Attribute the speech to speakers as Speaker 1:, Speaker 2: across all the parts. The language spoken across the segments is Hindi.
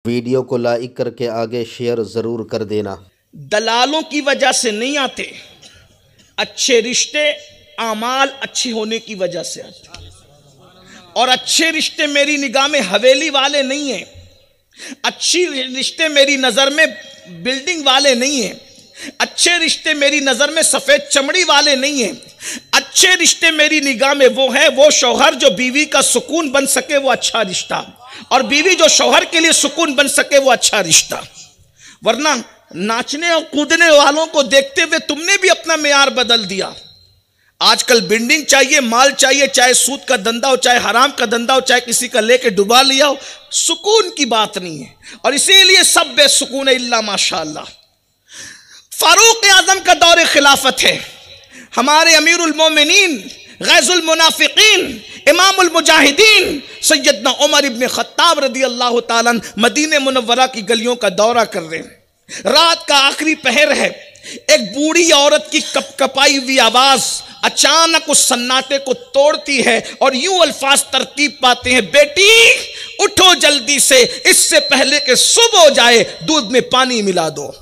Speaker 1: वीडियो को लाइक करके आगे शेयर ज़रूर कर देना।
Speaker 2: दलालों की वजह से नहीं आते, अच्छे रिश्ते आमाल अच्छे होने की वजह से आते। और अच्छे रिश्ते मेरी निगाह में हवेली वाले नहीं हैं, अच्छे रिश्ते मेरी नज़र में बिल्डिंग वाले नहीं हैं, अच्छे रिश्ते मेरी नज़र में सफ़ेद चमड़ी वाले नहीं हैं। अच्छे रिश्ते मेरी निगाह में वो है, वो शौहर जो बीवी का सुकून बन सके वो अच्छा रिश्ता, और बीवी जो शौहर के लिए सुकून बन सके वो अच्छा रिश्ता। वरना नाचने और कूदने वालों को देखते हुए तुमने भी अपना मेयार बदल दिया। आजकल बिल्डिंग चाहिए, माल चाहिए, चाहे सूद का धंधा हो, चाहे हराम का धंधा हो, चाहे किसी का लेके डुबा लिया हो, सुकून की बात नहीं है। और इसीलिए सब बेसुकून है इल्ला माशाअल्लाह। फारूक आजम का दौर खिलाफत है, हमारे अमीरुल मोमिनीन गैजुल मुनाफिकीन इमामुल मुजाहिदीन सैयदना उमर इब्न खत्ताब रदी अल्लाह ताला मदीने मुनव्वरा की गलियों का दौरा कर रहे हैं। रात का आखिरी पहर है, एक बूढ़ी औरत की कपकपाई हुई आवाज अचानक उस सन्नाटे को तोड़ती है और यूं अल्फाज तरतीब पाते हैं, बेटी उठो जल्दी से, इससे पहले कि सुबह हो जाए दूध में पानी मिला दो।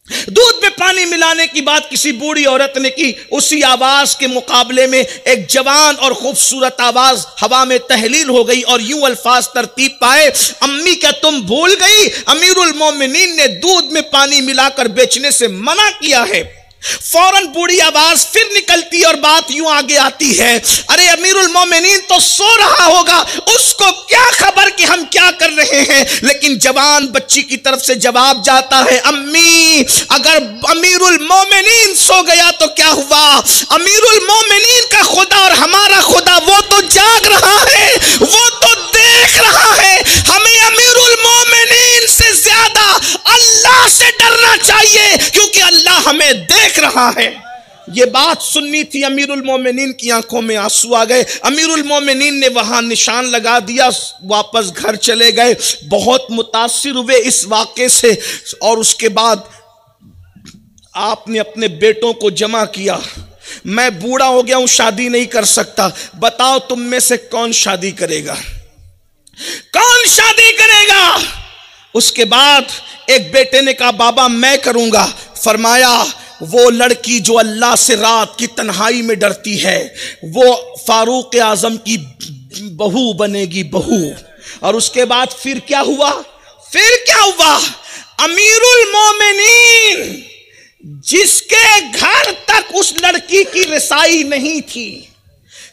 Speaker 2: दूध में पानी मिलाने की बात किसी बूढ़ी औरत ने की, उसी आवाज के मुकाबले में एक जवान और खूबसूरत आवाज हवा में तहलील हो गई और यूं अल्फाज तरतीब पाए, अम्मी क्या तुम भूल गई, अमीरुल मोमिनीन ने दूध में पानी मिलाकर बेचने से मना किया है। फौरन बूढ़ी आवाज फिर निकलती और बात यूं आगे आती है, अरे अमीरुल मोमिनीन तो सो रहा होगा, उसको क्या खबर कि हम क्या कर रहे हैं। लेकिन जवान बच्ची की तरफ से जवाब जाता है, अम्मी अगर अमीरुल मोमिनीन सो गया तो क्या हुआ, अमीरुल मोमिनीन का खुदा और हमारा खुदा वो तो जाग रहा है, वो तो देख रहा है। हमें अमीरुल मोमिनीन से ज्यादा अल्लाह से डरना चाहिए, क्योंकि अल्लाह हमें देख रहा है। ये बात सुननी थी, अमीरुल मोमिनीन की आंखों में आंसू आ गए। अमीरुल मोमिनीन ने वहां निशान लगा दिया, वापस घर चले गए। बहुत मुतासिर हुए इस वाक़े से, और उसके बाद आपने अपने बेटों को जमा किया, मैं बूढ़ा हो गया हूं, शादी नहीं कर सकता, बताओ तुम में से कौन शादी करेगा, कौन शादी करेगा। उसके बाद एक बेटे ने कहा, बाबा मैं करूंगा। फरमाया, वो लड़की जो अल्लाह से रात की तन्हाई में डरती है वो फारूक आजम की बहू बनेगी, बहू। और उसके बाद फिर क्या हुआ, फिर क्या हुआ, अमीरुल मोमिनीन जिसके घर तक उस लड़की की रसाई नहीं थी,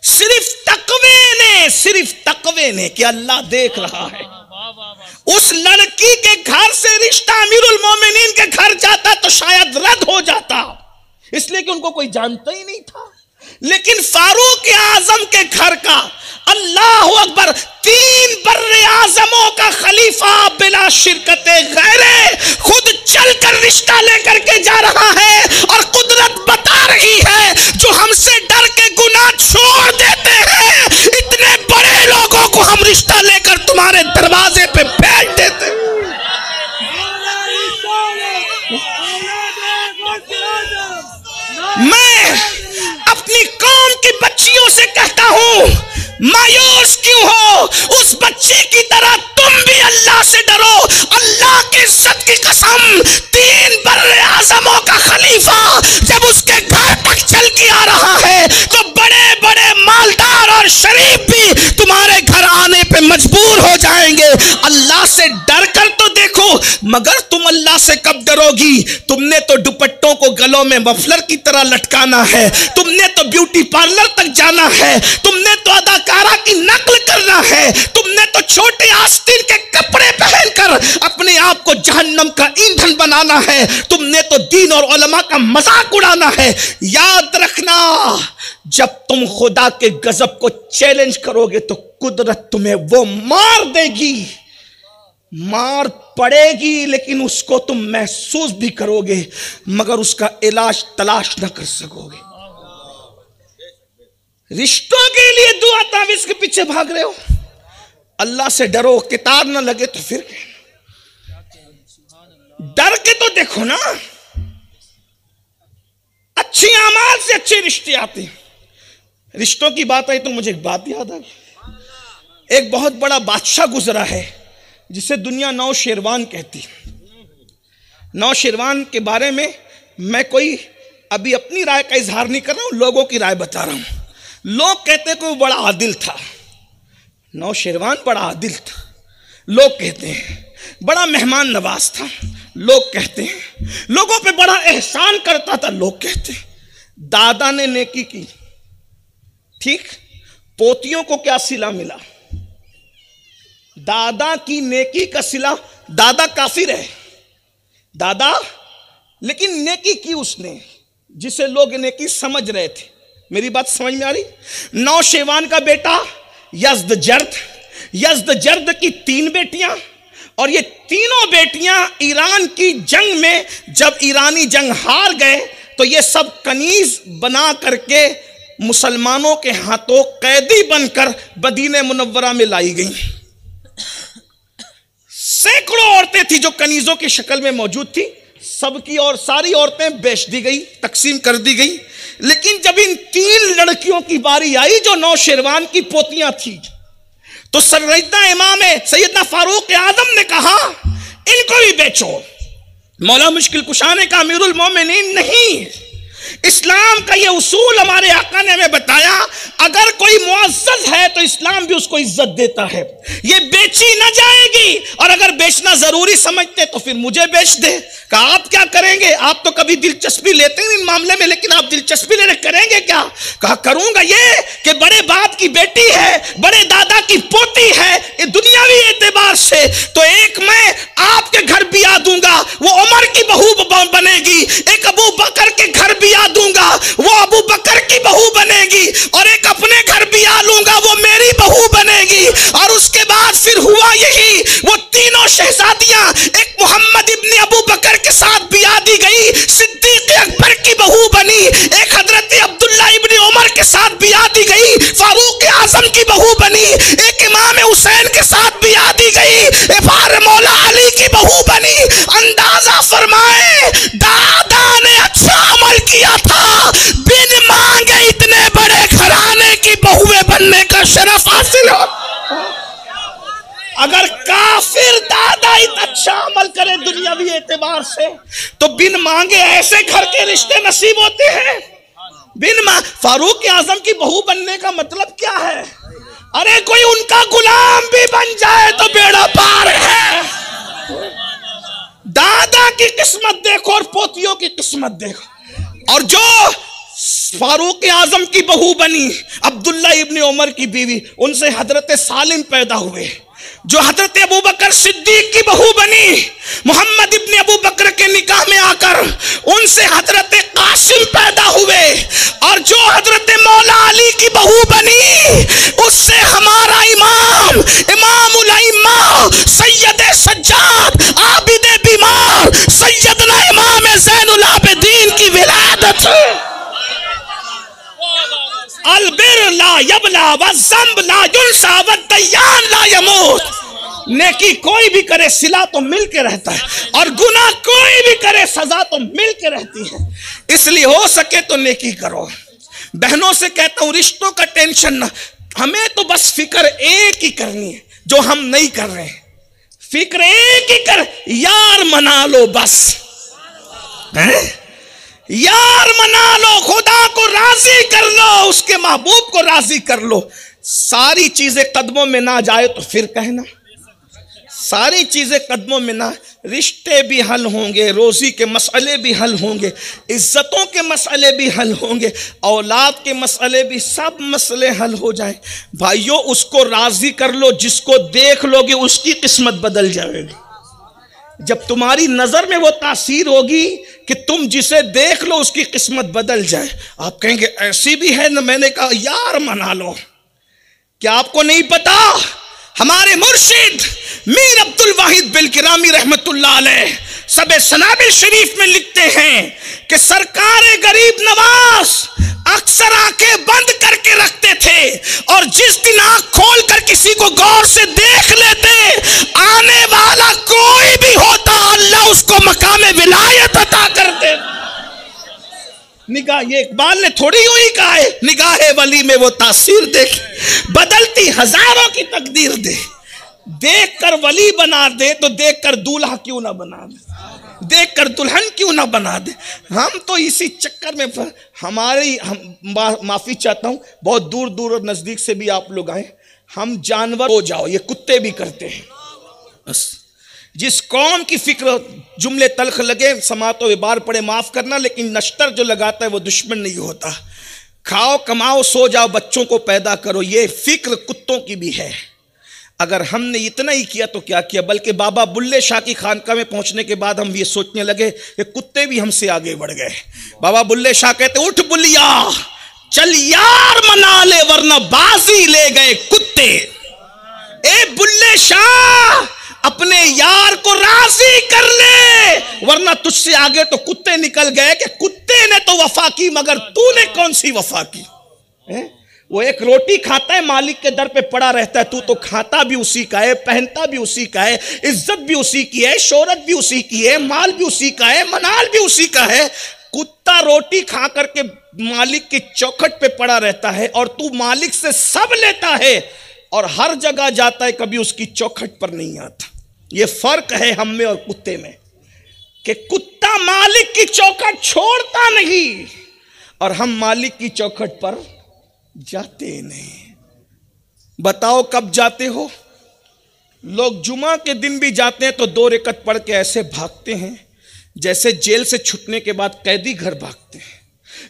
Speaker 2: सिर्फ तकवे ने कि अल्लाह देख रहा है, उस लड़की के घर से रिश्ता अमीरुल मोमिनीन के घर जाता तो शायद रद्द हो जाता, इसलिए कि उनको कोई जानता ही नहीं था। लेकिन फारूक आजम के घर का, अल्लाह अकबर, 3 बर्रे आजमों का खलीफा बिला शिरकत गैरे खुद चलकर रिश्ता लेकर के जा रहा है। और कुदरत बता रही है, जो हमसे डर के गुनाह छोड़ देते हैं, इतने बड़े लोगों को हम रिश्ता लेकर तुम्हारे दरवाजे पे बैठ देते हैं। मैं अपनी कौम की बच्चियों से कहता हूं, मायूस क्यों हो, उस बच्ची की तरह तुम भी अल्लाह से डरो। अल्लाह की इज्जत की कसम, 3 बर्रे आजमों का खलीफा जब उसके घर तक चल के आ रहा है तो बड़े बड़े मालदार और शरीफ भी तुम्हारे घर आने पे मजबूर हो जाएंगे। अल्लाह से डर कर तो देखो, मगर तुम अल्लाह से कब डरोगी। तुमने तो दुपट्टों को गलों में मफलर की तरह लटकाना है, तुमने तो ब्यूटी पार्लर तक जाना है, तुमने तो अदाकारा की नकल करना है, तुमने तो छोटे आस्तीन के कपड़े पहनकर अपने आप को जहन्नम का ईंधन बनाना है, तुमने तो दीन और उलमा का मजाक उड़ाना है। याद रखना, जब तुम खुदा के गजब को चैलेंज करोगे तो कुदरत तुम्हें वो मार देगी, मार पड़ेगी, लेकिन उसको तुम महसूस भी करोगे मगर उसका इलाज तलाश न कर सकोगे। रिश्तों के लिए दुआ तावीज़ के पीछे भाग रहे हो, अल्लाह से डरो, किताब ना लगे तो फिर डर के तो देखो ना। अच्छी अमाल से अच्छे रिश्ते आते हैं। रिश्तों की बात आई तो मुझे एक बात याद आ गई। एक बहुत बड़ा बादशाह गुजरा है, जिसे दुनिया नौशेरवान कहती है। नौशेरवान के बारे में मैं कोई अभी अपनी राय का इजहार नहीं कर रहा हूं, लोगों की राय बता रहा हूं। लोग कहते हैं कि वो बड़ा आदिल था, नौशेरवान बड़ा आदिल था, लोग कहते हैं बड़ा मेहमान नवाज था, लोग कहते हैं लोगों पे बड़ा एहसान करता था, लोग कहते हैं दादा ने नेकी की, ठीक, पोतियों को क्या सिला मिला? दादा की नेकी का सिला, दादा काफिर है दादा, लेकिन नेकी की उसने जिसे लोग नेकी समझ रहे थे। मेरी बात समझ में आ रही? नौशेरवान का बेटा यज़्दजर्द की 3 बेटियां, और ये तीनों बेटियां ईरान की जंग में जब ईरानी जंग हार गए तो ये सब कनीज बना करके मुसलमानों के हाथों कैदी बनकर मदीने मुनव्वरा में लाई गई। सैकड़ों औरतें थी जो कनीजों की शक्ल में मौजूद थी, सबकी और सारी औरतें बेच दी गई, तकसीम कर दी गई। लेकिन जब इन 3 लड़कियों की बारी आई जो नौशेरवान की पोतियां थी, तो सैयदना फारूक आजम ने कहा इनको भी बेचो। मौला मुश्किल कुशा ने कहा अमीरुल मोमिनीन नहीं, इस्लाम का ये उसूल हमारे आका ने हमें बताया, अगर कोई मुअज़्ज़ज़ है तो इस्लाम भी उसको इज्जत देता है, ये बेची ना जाएगी, और अगर बेचना जरूरी समझते तो फिर मुझे बेच दे। कहा आप क्या करेंगे? आप तो कभी दिलचस्पी लेते हैं इन मामले में, लेकिन आप दिलचस्पी लेने करेंगे क्या? कहा करूंगा ये कि बड़े बाप की बेटी है, बड़े दादा की पोती है, ये दुनियावी एतबार से तो एक मैं आपके घर भी आ दूंगा, वो उमर की बहू बनेगी, एक अबू बकर के घर भी आ दूंगा, वो अबू बकर की बहू बनेगी, और एक अपने घर भी आ लूंगा, वो मेरी बहू बनेगी। और उसके बाद फिर हुआ यही, वो तीनों शहजादियां एक मोहम्मद इब्न अबू बकर के साथ बिया दी गई, सिद्दीक अकबर की बहू बनी, एक हजरत अब्दुल्ला इब्न उमर के साथ बिया दी गई, फारूक आजम की बहू बनी, एक इमाम हुसैन के साथ बिया दी गई, मौला अली की बहू बनी। अंदाजा फरमाए दादा ने अच्छा अमल किया था, बिन मांगे इतने बड़े घराने की बहुएं बनने का शरफ हासिल हो। अगर काफिर दादा इतना अच्छा अमल करे दुनियावी एतबार से, तो बिन मांगे ऐसे घर के रिश्ते नसीब होते हैं। फारूक आजम की बहू बनने का मतलब क्या है? अरे कोई उनका गुलाम भी बन जाए तो बेड़ा पार है। दादा की किस्मत देखो और पोतियों की किस्मत देखो। और जो फारूक आजम की बहू बनी, अब्दुल्ला इब्न उमर की बीवी, उनसे हजरत सालिम पैदा हुए। जो हजरत अबू बकर सिद्दीक की बहू बनी, मोहम्मद इब्न अबू बकर के निकाह में आकर उनसे हजरत कासिम पैदा हुए। और जो हजरत मौला अली की बहू बनी, उससे हमारा इमामुल अइम्मा सैयद सज्जाद आबिद बीमार सैयदना इमाम ज़ैनुल आबिदीन की विलादत। अलबिर ला यबला वज़्ज़ंब ला युनसा वद्दय्यान ला यमूत। नेकी कोई भी करे सिला तो मिल के रहता है, और गुनाह कोई भी करे सजा तो मिल के रहती है। इसलिए हो सके तो नेकी करो। बहनों से कहता हूं रिश्तों का टेंशन ना, हमें तो बस फिक्र एक ही करनी है जो हम नहीं कर रहे हैं। फिक्र एक ही कर, यार मना लो बस, यार मना लो, खुदा को राजी कर लो, उसके महबूब को राजी कर लो। सारी चीजें कदमों में ना जाए तो फिर कहना, सारी चीजें कदमों में ना, रिश्ते भी हल होंगे, रोजी के मसले भी हल होंगे, इज्जतों के मसले भी हल होंगे, औलाद के मसले भी, सब मसले हल हो जाए। भाइयों उसको राजी कर लो, जिसको देख लोगे उसकी किस्मत बदल जाएगी। जब तुम्हारी नजर में वो तासीर होगी कि तुम जिसे देख लो उसकी किस्मत बदल जाए, आप कहेंगे ऐसी भी है ना। मैंने कहा यार मना लो। क्या आपको नहीं पता हमारे मुर्शिद मीर अब्दुल वाहिद बिलकिरामी रहमतुल्लाह अलैह सबे सनाबिल शरीफ में लिखते हैं कि सरकार गरीब नवाज अक्सर आंखें बंद करके रखते थे, और जिस दिन आंख खोल कर किसी को गौर से देख लेते, आने वाला कोई भी होता अल्लाह उसको मकाम विलायत अता करते। निगाह, ये इकबाल ने थोड़ी हुई कहा है, निगाह वली में वो तासीर देख, बदलती हजारों की तकदीर दे। देख कर वली बना दे तो देख कर दूल्हा क्यों ना बना दे, देख कर दुल्हन क्यों ना बना दे। हम तो इसी चक्कर में माफी चाहता हूं, बहुत दूर दूर और नजदीक से भी आप लोग आए, हम जानवर हो जाओ, ये कुत्ते भी करते हैं। बस जिस कौम की फिक्र जुमले तल्ख लगे, समातो विबार पड़े माफ करना, लेकिन नश्तर जो लगाता है वो दुश्मन नहीं होता। खाओ कमाओ सो जाओ, बच्चों को पैदा करो, ये फिक्र कुत्तों की भी है। अगर हमने इतना ही किया तो क्या किया, बल्कि बाबा बुल्ले शाह की खानका में पहुंचने के बाद हम ये सोचने लगे कि कुत्ते भी हमसे आगे बढ़ गए। बाबा बुल्ले शाह कहते उठ बुलिया चल यार मना ले वरना बाजी ले गए कुत्ते। ए बुल्ले शाह अपने यार को राजी कर ले वरना तुझसे आगे तो कुत्ते निकल गए कि कुत्ते ने तो वफा की मगर तूने कौन सी वफा की। वो एक रोटी खाता है, मालिक के दर पे पड़ा रहता है, तू तो खाता भी उसी का है, पहनता भी उसी का है, इज्जत भी उसी की है, शोहरत भी उसी की है, माल भी उसी का है, मनाल भी उसी का है। कुत्ता रोटी खा करके मालिक की चौखट पे पड़ा रहता है और तू मालिक से सब लेता है और हर जगह जाता है, कभी उसकी चौखट पर नहीं आता। ये फर्क है हम में और कुत्ते में कि कुत्ता मालिक की चौखट छोड़ता नहीं और हम मालिक की चौखट पर जाते नहीं। बताओ कब जाते हो? लोग जुमा के दिन भी जाते हैं तो 2 रकअत पढ़ के ऐसे भागते हैं जैसे जेल से छूटने के बाद कैदी घर भागते हैं,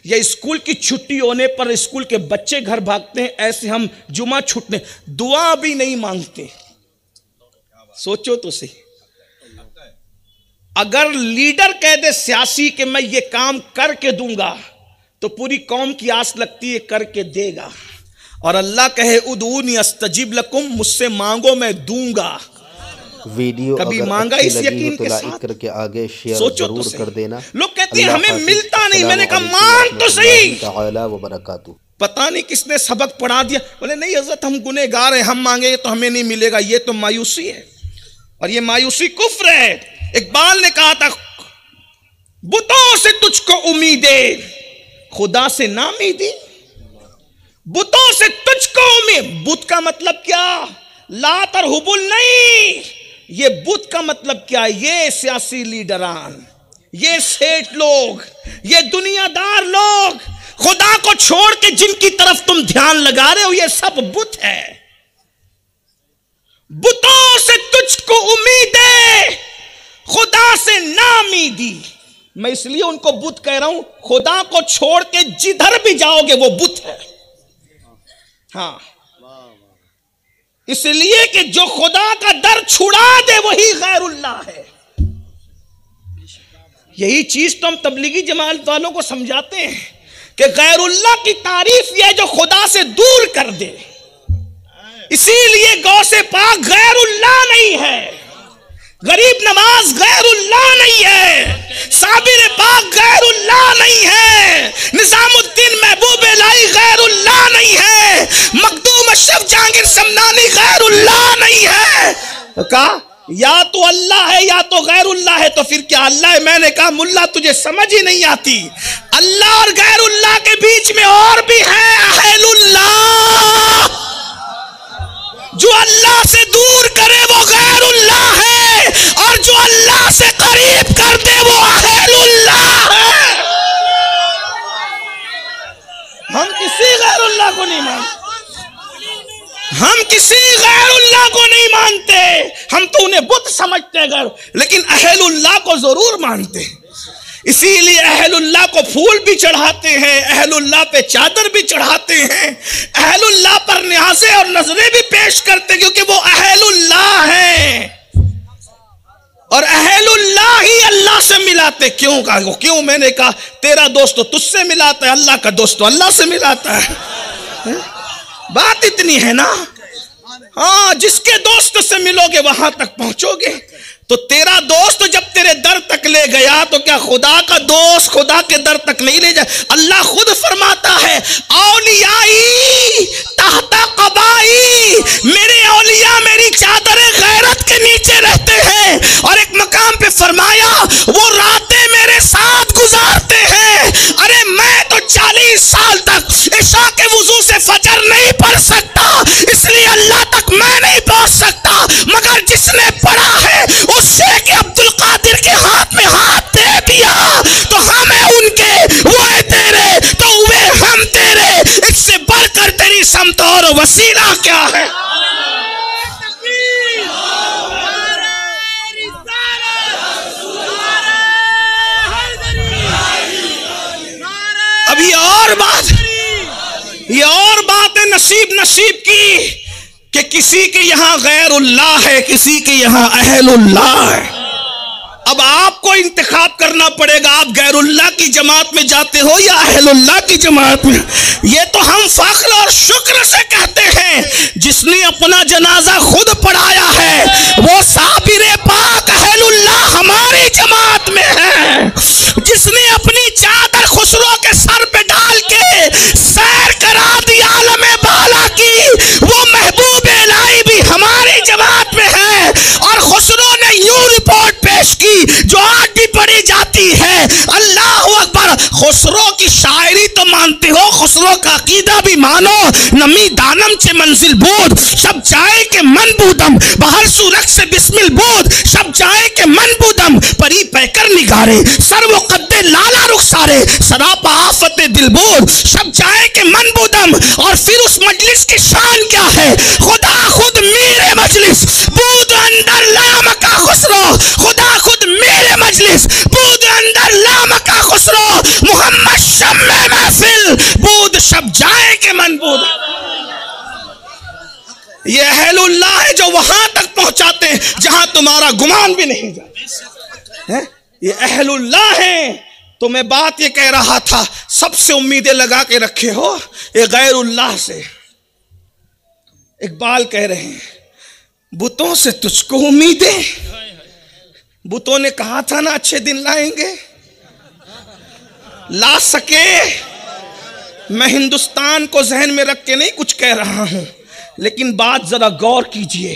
Speaker 2: या स्कूल की छुट्टी होने पर स्कूल के बच्चे घर भागते हैं, ऐसे हम जुमा छूटने दुआ भी नहीं मांगते। सोचो तो सही, अगर लीडर कह दे सियासी कि मैं ये काम करके दूंगा तो पूरी कौम की आस लगती है करके देगा, और अल्लाह कहे उदूनी अस्तजिब लकुम, मुझसे मांगो मैं दूंगा।
Speaker 1: वीडियो
Speaker 2: कभी
Speaker 1: अगर
Speaker 2: मांगा
Speaker 1: अच्छी
Speaker 2: इस
Speaker 1: लगी
Speaker 2: यकीन
Speaker 1: हो तो
Speaker 2: के
Speaker 1: लाइक
Speaker 2: साथ?
Speaker 1: करके आगे शेयर
Speaker 2: सोचो
Speaker 1: जरूर
Speaker 2: तो
Speaker 1: कर देना।
Speaker 2: लोग कहते हैं
Speaker 1: अल्लाह
Speaker 2: हमें
Speaker 1: हाफिज़।
Speaker 2: मिलता नहीं, मैंने कहा
Speaker 1: अस्सलामु
Speaker 2: मांग
Speaker 1: अलैकुम
Speaker 2: तो सही।
Speaker 1: रहमतुल्लाहि व बरकातुहू।
Speaker 2: पता नहीं किसने सबक पढ़ा दिया, बोले नहीं हजरत हम गुनहगार हैं, हम मांगे तो हमें नहीं मिलेगा, ये तो मायूसी है और ये मायूसी कुफ्र है। इकबाल ने कहा था बुतों से तुझको उम्मीदें खुदा से नामीदी, बुतों से तुझको उम्मीद। बुत का मतलब क्या? लात और हुबुल नहीं, ये बुत का मतलब क्या? ये सियासी लीडरान, ये सेठ लोग, ये दुनियादार लोग, खुदा को छोड़ के जिनकी तरफ तुम ध्यान लगा रहे हो, ये सब बुत है। बुतों से तुझको उम्मीदें खुदा से नामीदी। मैं इसलिए उनको बुत कह रहा हूं, खुदा को छोड़ के जिधर भी जाओगे वो बुत है। हाँ, इसलिए कि जो खुदा का दर छुड़ा दे वही गैरुल्लाह है। यही चीज तो हम तबलीगी जमात वालों को समझाते हैं कि गैरुल्लाह की तारीफ यह जो खुदा से दूर कर दे। इसीलिए गौसे पाक गैरुल्लाह नहीं है, गरीब नवाज गैरुल्लाह नहीं है, साबिर पाक गैरुल्लाह नहीं है, निजामुद्दीन महबूब इलाही गैरुल्लाह नहीं है, मखदूम अशरफ जहांगीर समनानी गैरुल्लाह नहीं है। तो कहा या तो अल्लाह है या तो गैरुल्लाह है, तो फिर क्या अल्लाह है? मैंने कहा मुल्ला तुझे समझ ही नहीं आती, अल्लाह और गैरुल्लाह के बीच में और भी है अहलुल्लाह। जो अल्लाह से दूर करे वो गैरुल्लाह है और जो अल्लाह से करीब कर दे वो अहलुल्लाह है। हम किसी गैरुल्लाह को नहीं मानते, हम किसी गैरुल्लाह को नहीं मानते, हम तो उन्हें बुत समझते हैं गैर, लेकिन अहलुल्लाह को जरूर मानते हैं। इसीलिए अहलुल्लाह को फूल भी चढ़ाते हैं, अहलुल्लाह पे चादर भी चढ़ाते हैं, अहलुल्लाह पर न्याज़े और नजरें भी पेश करते हैं, क्योंकि वो अहलुल्लाह हैं और अहलुल्लाह ही अल्लाह से मिलाते। क्यों कहा? क्यों? मैंने कहा तेरा दोस्त तो तुझसे मिलाता है, अल्लाह का दोस्त तो अल्लाह से मिलाता है। बात इतनी है ना। हाँ, जिसके दोस्त से मिलोगे वहां तक पहुंचोगे। तो तेरा दोस्त जब तेरे दर तक ले गया तो क्या खुदा का दोस्त खुदा के दर तक नहीं ले जाए? अल्लाह खुद फरमाता है औलियाई तहता कबाई, मेरे औलिया मेरी चादर गैरत के नीचे रहते हैं। और एक मकाम पे फरमाया वो रातें मेरे साथ गुजारते हैं। अरे मैं तो 40 साल तक इशा के वुजू से फजर नहीं पढ़ सकता, इसलिए अल्लाह तक मैं नहीं पहुंच सकता, वसीला क्या है। अब ये और बात है नसीब की कि किसी के यहां गैरुल्लाह है, किसी के यहां अहलुल्लाह है। अब आपको इंतखाब करना पड़ेगा, आप गैरुल्लाह की जमात में जाते हो या अहलुल्लाह की जमात में। ये तो हम फख्र और शुक्र से कहते हैं, जिसने अपना जनाजा खुद पढ़ाया है वो साबिर पाक अहलुल्लाह हमारी जमात में है। जिसने अपनी चादर खुसरो के सर पे डाल के सैर करा दी आलम बाला की, वो महबूब इलाही भी हमारी जमात में है। और खुसरो ने यूं रिपोर्ट पेश की जो आज भी पढ़ी जाती है, अल्लाह अकबर। खुसरो की शायरी तो मानते हो, खुसरो का अकीदा भी मानो। नमी दानम चे मंजिल बोध सब जाए के मन बूदम, बाहर सूरख से बिस्मिल बोध सब जाए के मन बूदम। परी पैकर निगारे सर वो कद्दे लाला रुखसारे, सरापा आफत दिल बोध सब जाए के मन बूदम। और फिर उस मजलिस की शान क्या है, खुदा खुद मेरे मजलिस बूद अंदर लाम का खुसरो, खुदा खुद मेरे मजलिस बूद अंदर लाम का खुसरो। मोहम्मद शम्मे महफिल बूद सब जाए के मन बूद। ये अहलुल्लाह है जो वहां तक पहुंचाते हैं जहां तुम्हारा गुमान भी नहीं जाता है। ये अहलुल्लाह है। तो मैं बात ये कह रहा था, सबसे उम्मीदें लगा के रखे हो ये गैरुल्लाह से। इकबाल कह रहे हैं, बुतों से तुझको उम्मीदें। बुतों ने कहा था ना अच्छे दिन लाएंगे, ला सके। मैं हिंदुस्तान को जहन में रख के नहीं कुछ कह रहा हूं, लेकिन बात जरा गौर कीजिए।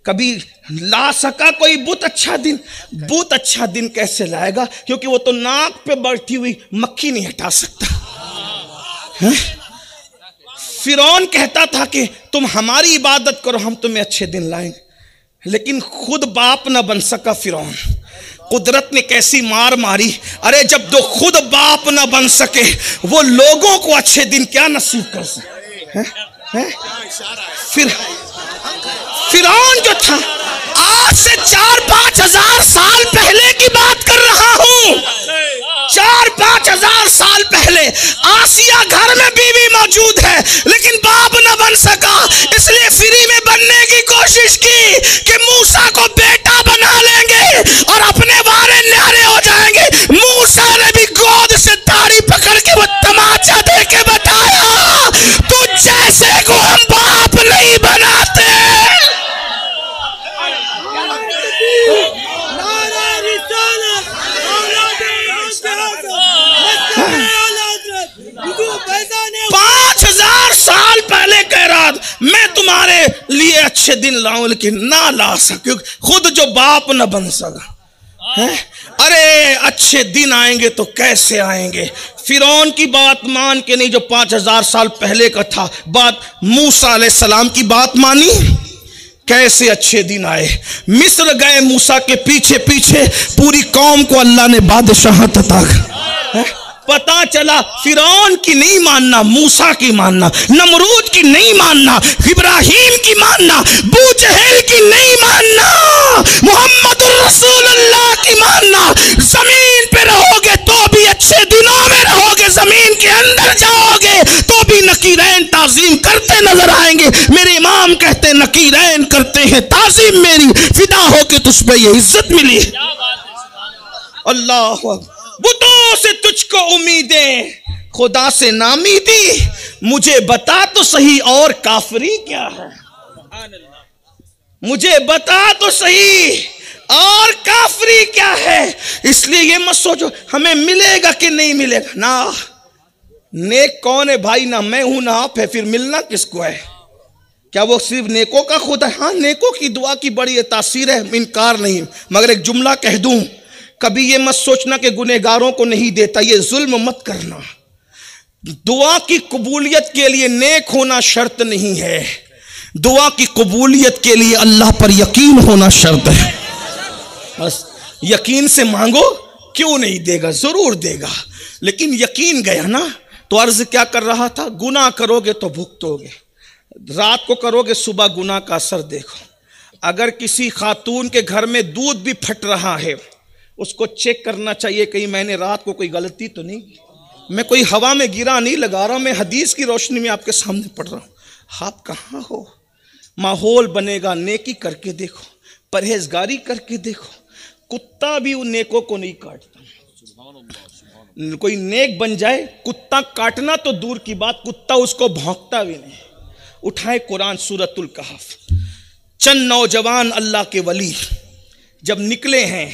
Speaker 2: कभी ला सका कोई बुत अच्छा दिन? बुत अच्छा दिन कैसे लाएगा, क्योंकि वो तो नाक पे बैठी हुई मक्खी नहीं हटा सकता है? फिरौन कहता था कि तुम हमारी इबादत करो, हम तुम्हें अच्छे दिन लाएंगे, लेकिन खुद बाप ना बन सका फिरौन। कुदरत ने कैसी मार मारी। अरे जब तो खुद बाप ना बन सके, वो लोगों को अच्छे दिन क्या नसीब कर सके? फिर फिरौन जो था, आज से 4-5 हजार साल पहले की बात कर रहा हूं। 4-5 हजार साल पहले आसिया घर में बीवी मौजूद है, लेकिन बाप न बन सका, इसलिए फ्री में बनने की कोशिश की कि मूसा को बेटा बना लेंगे और अपने वारे न्यारे हो जाएंगे। मूसा ने भी गोद से ताड़ी पकड़ के वो तमाचा दे के बताया, तू जैसे को हम बाप नहीं बनाते। पांच 5000 साल पहले कह रहा था मैं तुम्हारे लिए अच्छे दिन लाऊं, लेकिन ना ला सके, खुद जो बाप न बन सका है। अरे अच्छे दिन आएंगे तो कैसे आएंगे? फिरौन की बात मान के नहीं, जो 5000 साल पहले का था, बात मूसा अलैहिस्सलाम की बात मानी। कैसे अच्छे दिन आए? मिस्र गए मूसा के पीछे पीछे, पूरी कौम को अल्लाह ने बादशाहत अता है। पता चला फिरौन की नहीं मानना, मूसा की मानना, नमरूद की नहीं मानना, इब्राहिम की मानना, अबू जहल की नहीं मानना, मोहम्मद रसूलुल्लाह की मानना। जमीन पे रहोगे तो भी अच्छे दिनों में रहोगे, जमीन के अंदर जाओगे तो भी नकीरैन ताजीम करते नजर आएंगे। मेरे इमाम कहते नकीरैन करते हैं ताजीम मेरी, फिदा होके तुझ पे ये इज्जत मिली। अल्लाह, बुतों से तुझको उम्मीदें, खुदा से नामीदी। मुझे बता तो सही और काफरी क्या है? मुझे बता तो सही और काफरी क्या है? इसलिए ये मत सोचो हमें मिलेगा कि नहीं मिलेगा। ना, नेक कौन है भाई? ना मैं हूं ना आप है, फिर मिलना किसको है? क्या वो सिर्फ नेकों का खुदा है? हाँ, नेकों की दुआ की बड़ी तासीर है, इनकार नहीं। मगर एक जुमला कह दूं, कभी ये मत सोचना कि गुनहगारों को नहीं देता, ये जुल्म मत करना। दुआ की कबूलियत के लिए नेक होना शर्त नहीं है, दुआ की कबूलियत के लिए अल्लाह पर यकीन होना शर्त है। बस यकीन से मांगो, क्यों नहीं देगा? जरूर देगा। लेकिन यकीन गया ना, तो अर्ज क्या कर रहा था? गुनाह करोगे तो भुगतोगे, रात को करोगे सुबह गुनाह का असर देखो। अगर किसी खातून के घर में दूध भी फट रहा है, उसको चेक करना चाहिए कहीं मैंने रात को कोई गलती तो नहीं की। मैं कोई हवा में गिरा नहीं लगा रहा हूं, मैं हदीस की रोशनी में आपके सामने पढ़ रहा हूं। आप कहाँ हो? माहौल बनेगा, नेकी करके देखो, परहेजगारी करके देखो। कुत्ता भी उन नेकों को नहीं काटता। कोई नेक बन जाए, कुत्ता काटना तो दूर की बात, कुत्ता उसको भौंकता भी नहीं। उठाए कुरान सूरतुल कहफ। चंद नौजवान अल्लाह के वली जब निकले हैं,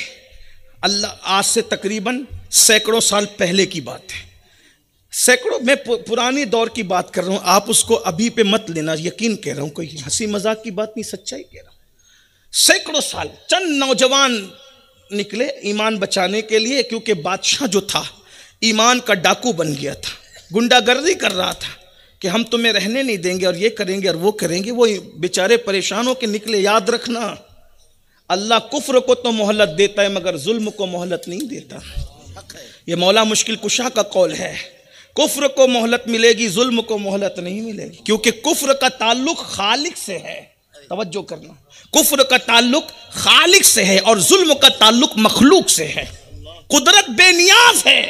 Speaker 2: अल्लाह आज से तकरीबन सैकड़ों साल पहले की बात है। सैकड़ों, मैं पुरानी दौर की बात कर रहा हूं, आप उसको अभी पे मत लेना, यकीन कह रहा हूं, कोई हंसी मजाक की बात नहीं, सच्चाई कह रहा हूं। सैकड़ों साल चंद नौजवान निकले ईमान बचाने के लिए, क्योंकि बादशाह जो था ईमान का डाकू बन गया था, गुंडागर्दी कर रहा था कि हम तुम्हें रहने नहीं देंगे और ये करेंगे और वो करेंगे। वो बेचारे परेशान होकर निकले। याद रखना, अल्लाह कुफ्र को तो मोहलत देता है मगर जुल्म को मोहलत नहीं देता। ये मौला मुश्किल कुशा का कौल है। कुफ्र को मोहलत मिलेगी, जुल्म को मोहलत नहीं मिलेगी, क्योंकि कुफ्र का ताल्लुक खालिक से है। तवज्जो करना, कुफ्र का ताल्लुक खालिक से है और जुल्म का ताल्लुक मखलूक से है। कुदरत बेनियाज है,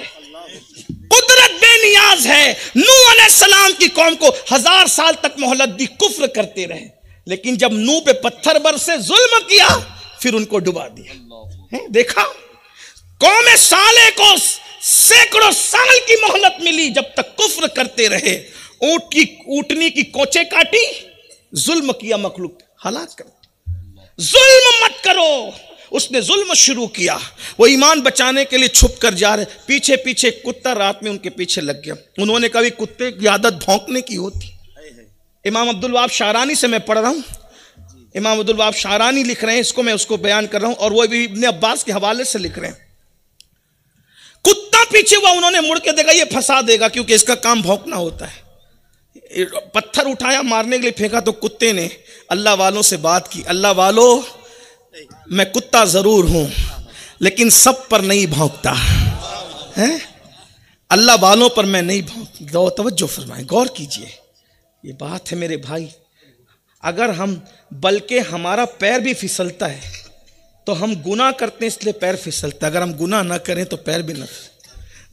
Speaker 2: कुदरत बेनियाज है। नूह अलैहिस्सलाम की कौम को 1000 साल तक मोहलत दी, कुफ्र करते रहे, लेकिन जब नूह पे पत्थर बरसे, जुल्म किया, फिर उनको डुबा दिया। देखा, कौम साले को सैकड़ों साल की मोहलत मिली जब तक कुफ्र करते रहे। ऊँटनी की कोचे काटी, जुल्म किया, मखलूक हलाक कर। जुल्म मत करो। उसने जुल्म शुरू किया। वो ईमान बचाने के लिए छुप कर जा रहे, पीछे पीछे कुत्ता रात में उनके पीछे लग गया। उन्होंने कभी कुत्ते की आदत भौंकने की होती। इमाम अब्दुल वहाब शारानी से मैं पढ़ रहा हूँ, इमाम अब्दुल वहाब शारानी लिख रहे हैं, इसको मैं उसको बयान कर रहा हूँ, और वो भी इब्ने अब्बास के हवाले से लिख रहे हैं। कुत्ता पीछे हुआ, उन्होंने मुड़ के देखा ये फंसा देगा, क्योंकि इसका काम भौंकना होता है। पत्थर उठाया, मारने के लिए फेंका, तो कुत्ते ने अल्लाह वालों से बात की, अल्लाह वालों, मैं कुत्ता जरूर हूं लेकिन सब पर नहीं भौंकता है, अल्लाह वालों पर मैं नहीं भौंकता। तवज्जो फरमाएं, गौर कीजिए, ये बात है मेरे भाई। अगर हम, बल्कि हमारा पैर भी फिसलता है तो हम गुनाह करते हैं इसलिए पैर फिसलता है, अगर हम गुनाह ना करें तो पैर भी ना।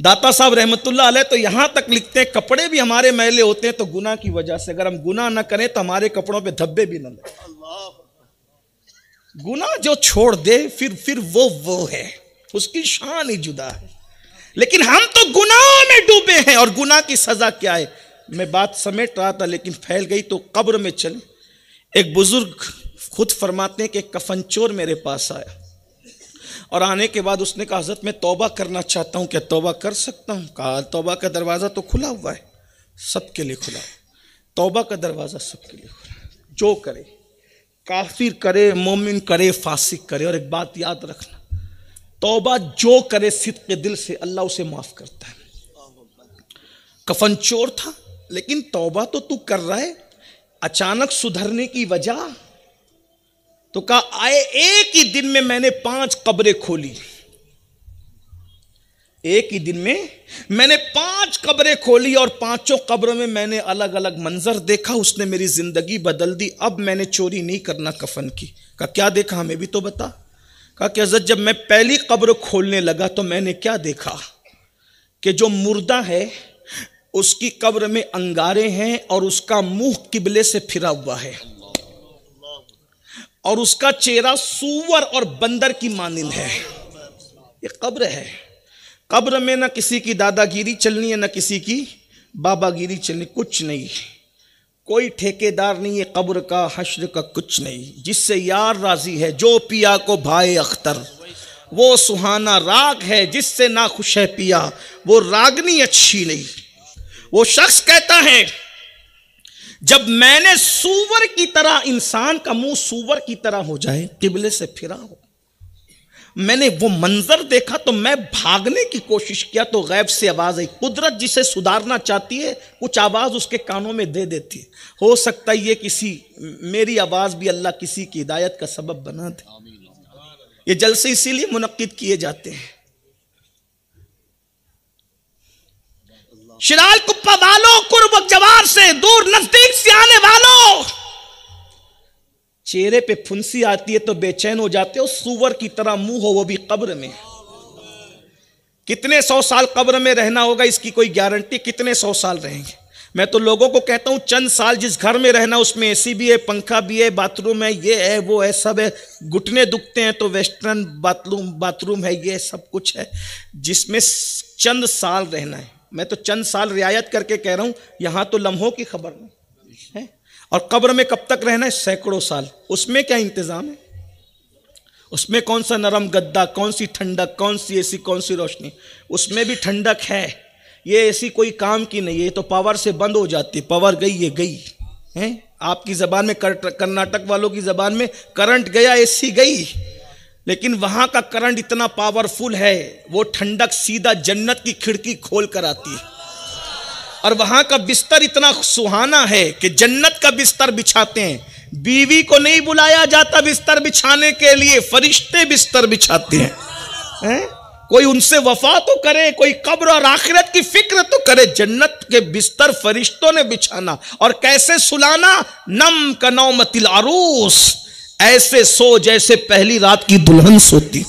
Speaker 2: दाता साहब रहमतुल्लाह अलैह तो यहां तक लिखते हैं, कपड़े भी हमारे मैले होते हैं तो गुनाह की वजह से, अगर हम गुनाह ना करें तो हमारे कपड़ों पे धब्बे भी ना लगे। गुनाह जो छोड़ दे फिर वो है, उसकी शान ही जुदा है। लेकिन हम तो गुनाह में डूबे हैं, और गुनाह की सजा क्या है। मैं बात समेट रहा था लेकिन फैल गई, तो कब्र में चले। एक बुजुर्ग खुद फरमाते हैं कि एक कफनचोर मेरे पास आया, और आने के बाद उसने कहा, हज़रत मैं तौबा करना चाहता हूँ, क्या तौबा कर सकता हूँ? कहा, तौबा का दरवाज़ा तो खुला हुआ है, सबके लिए खुला है, तौबा का दरवाज़ा सबके लिए खुला है, जो करे, काफिर करे, मोमिन करे, फासिक करे। और एक बात याद रखना, तौबा जो करे सिद्क़ दिल से, अल्लाह उसे माफ़ करता है। कफनचोर था, लेकिन तौबा तो तू कर रहा है, अचानक सुधरने की वजह तो कहा, आए एक ही दिन में मैंने 5 कब्रें खोली, एक ही दिन में मैंने 5 कब्रें खोली, और 5 कब्रों में मैंने अलग अलग मंजर देखा, उसने मेरी जिंदगी बदल दी। अब मैंने चोरी नहीं करना कफन की। कहा, क्या देखा, हमें भी तो बता। कहा कि हज़रत जब मैं पहली कब्र खोलने लगा तो मैंने क्या देखा कि जो मुर्दा है उसकी कब्र में अंगारे हैं, और उसका मुंह किबले से फिरा हुआ है, और उसका चेहरा सूअर और बंदर की मानिंद है। ये कब्र है। कब्र में ना किसी की दादागिरी चलनी है, ना किसी की बाबागिरी चलनी, कुछ नहीं, कोई ठेकेदार नहीं है कब्र का, हश्र का कुछ नहीं। जिससे यार राजी है, जो पिया को भाई अख्तर, वो सुहाना राग है, जिससे ना खुश है पिया, वो रागनी अच्छी नहीं। वो शख्स कहता है, जब मैंने सूवर की तरह, इंसान का मुंह सूवर की तरह हो जाए, किबले से फिरा हो, मैंने वो मंजर देखा तो मैं भागने की कोशिश किया, तो गैब से आवाज आई। कुदरत जिसे सुधारना चाहती है, कुछ आवाज उसके कानों में दे देती है। हो सकता है ये किसी, मेरी आवाज भी अल्लाह किसी की हिदायत का सबब बना दे। ये जलसे इसीलिए मुनक्किद किए जाते हैं। शिराल कुप्पा वालों, कुर्ब जवार से दूर नजदीक से आने वालों, चेहरे पे फुंसी आती है तो बेचैन हो जाते हो, सूअर की तरह मुंह हो, वो भी कब्र में। कितने 100 साल कब्र में रहना होगा इसकी कोई गारंटी, कितने 100 साल रहेंगे। मैं तो लोगों को कहता हूं चंद साल जिस घर में रहना उसमें एसी भी है, पंखा भी है, बाथरूम है, ये है वो है, सब है। घुटने दुखते हैं तो वेस्टर्न बाथरूम है, ये सब कुछ है, जिसमें चंद साल रहना है। मैं तो चंद साल रियायत करके कह रहा हूं, यहां तो लम्हों की खबर नहीं है। और कब्र में कब तक रहना है? सैकड़ों साल। उसमें क्या इंतजाम है? उसमें कौन सा नरम गद्दा, कौन सी ठंडक, कौन सी एसी, कौन सी रोशनी? उसमें भी ठंडक है। ये एसी कोई काम की नहीं है, ये तो पावर से बंद हो जाती है। पावर गई, ये गई है। आपकी जबान में, कर्नाटक वालों की जबान में करंट गया, एसी गई। लेकिन वहां का करंट इतना पावरफुल है, वो ठंडक सीधा जन्नत की खिड़की खोल कर आती है। और वहां का बिस्तर इतना सुहाना है कि जन्नत का बिस्तर बिछाते हैं। बीवी को नहीं बुलाया जाता बिस्तर बिछाने के लिए, फरिश्ते बिस्तर बिछाते हैं। कोई उनसे वफा तो करे, कोई कब्र और आखिरत की फिक्र तो करे। जन्नत के बिस्तर फरिश्तों ने बिछाना, और कैसे सुलाना? नम का नौमतिल अरूस, ऐसे सो जैसे पहली रात की दुल्हन सोती।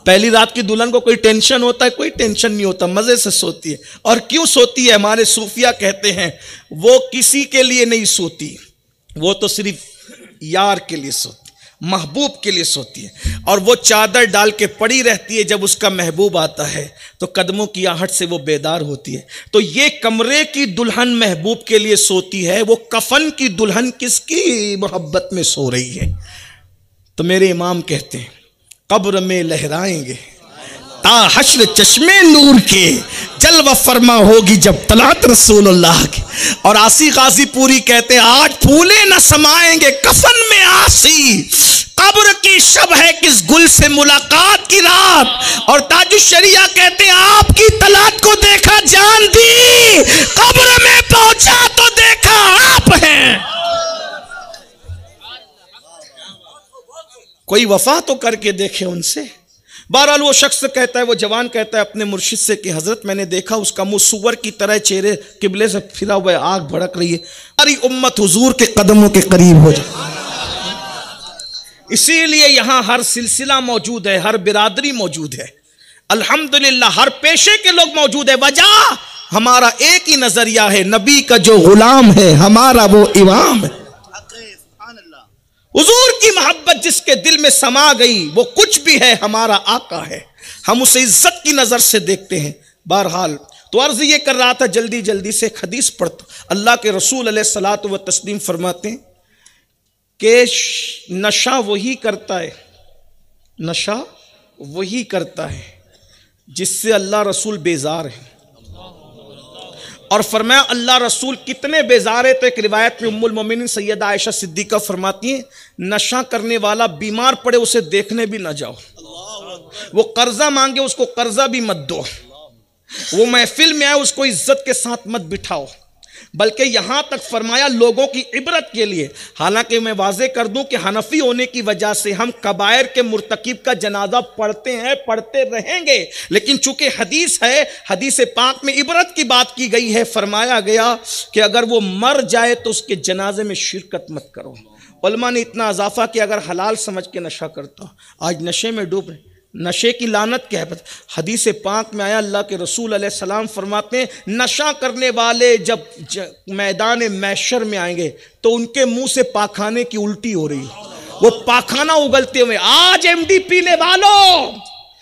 Speaker 2: पहली रात की दुल्हन को कोई टेंशन होता है? कोई टेंशन नहीं होता, मजे से सोती है। और क्यों सोती है? हमारे सूफिया कहते हैं वो किसी के लिए नहीं सोती, वो तो सिर्फ यार के लिए सोती, महबूब के लिए सोती है। और वो चादर डाल के पड़ी रहती है, जब उसका महबूब आता है तो कदमों की आहट से वो बेदार होती है। तो ये कमरे की दुल्हन महबूब के लिए सोती है, वो कफन की दुल्हन किसकी मोहब्बत में सो रही है? तो मेरे इमाम कहते हैं कब्र में लहराएंगे ता हश्र चश्मे नूर के, जलवा फरमा होगी जब तलात रसूलुल्लाह की। और आसी गाजी पूरी कहते हैं आज फूले न समाएंगे कफन में आसी, कब्र की शब है किस गुल से मुलाकात की रात। और ताजुश्शरिया कहते हैं आपकी तलात को देखा जान दी, कब्र में पहुंचा तो देखा आप हैं। कोई वफा तो करके देखे उनसे। बहरहाल वो शख्स कहता है, वो जवान कहता है अपने मुर्शिद से कि हजरत मैंने देखा उसका मुंह सुअर की तरह, चेहरे किबले से फिरा हुआ है, आग भड़क रही है, सारी उम्मत हुजूर के कदमों के करीब हो जाए। इसीलिए यहां हर सिलसिला मौजूद है, हर बिरादरी मौजूद है, अल्हम्दुलिल्लाह हर पेशे के लोग मौजूद है। वजह हमारा एक ही नजरिया है, नबी का जो गुलाम है हमारा वो इमाम है। हुजूर की मोहब्बत जिसके दिल में समा गई वो कुछ भी है हमारा आका है, हम उसे इज्जत की नजर से देखते हैं। बहरहाल तो अर्ज ये कर रहा था, जल्दी जल्दी से हदीस पढ़ता। अल्लाह के रसूल अलैहिस्सलातु व तस्लीम फरमाते हैं कि नशा वही करता है, नशा वही करता है जिससे अल्लाह रसूल बेजार है। और फरमाया अल्लाह रसूल कितने बेजार है, तो एक रिवायत में उम्मुल मोमिनीन सैयदा आयशा सिद्दीका फरमाती हैं नशा करने वाला बीमार पड़े उसे देखने भी ना जाओ, वो कर्जा मांगे उसको कर्जा भी मत दो, वो महफिल में आए उसको इज्जत के साथ मत बिठाओ। बल्कि यहां तक फरमाया लोगों की इबरत के लिए। हालांकि मैं वाजे कर दूं कि हनफी होने की वजह से हम कबायर के मुर्तकिब का जनाजा पढ़ते हैं, पढ़ते रहेंगे, लेकिन चूंकि हदीस है, हदीस पाक में इबरत की बात की गई है। फरमाया गया कि अगर वो मर जाए तो उसके जनाजे में शिरकत मत करो। उलमा ने इतना इजाफा कि अगर हलाल समझ के नशा करता, आज नशे में डूब रहे, नशे की लानत क्या है? हदीस पाक में आया अल्लाह के रसूल अलैहिस्सलाम फरमाते हैं नशा करने वाले जब मैदान मैशर में आएंगे तो उनके मुंह से पाखाने की उल्टी हो रही, वो पाखाना उगलते हुए। आज एमडी पीने वालों,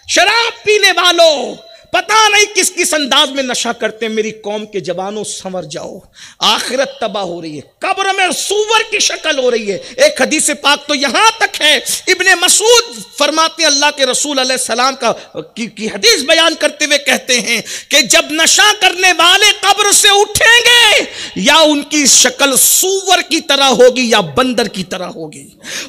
Speaker 2: शराब पीने वालों, पता नहीं किस किस अंदाज में नशा करते हैं, मेरी कौम के जवानों संवर जाओ, आखिरत तबाह हो रही है, कब्र में सूअर की शक्ल हो रही है। एक हदीस पाक तो यहां तक है, इब्ने मसूद फरमाते हैं अल्लाह के रसूल अलैहिस्सलाम की हदीस बयान करते हुए कहते हैं कि जब नशा करने वाले कब्र से उठेंगे या उनकी शक्ल सूअर की तरह होगी या बंदर की तरह होगी,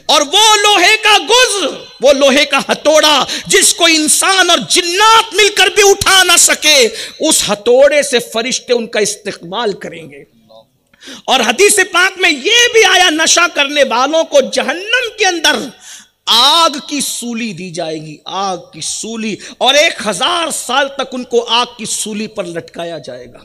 Speaker 2: और वो लोहे का गुज, वो लोहे का हथौड़ा जिसको इंसान और जिन्नात मिलकर भी उठा ना सके, उस हथौड़े से फरिश्ते उनका इस्तेकबाल करेंगे। और हदीस पाक में यह भी आया नशा करने वालों को जहन्नम के अंदर आग की सूली दी जाएगी, आग की सूली, और 1000 साल तक उनको आग की सूली पर लटकाया जाएगा।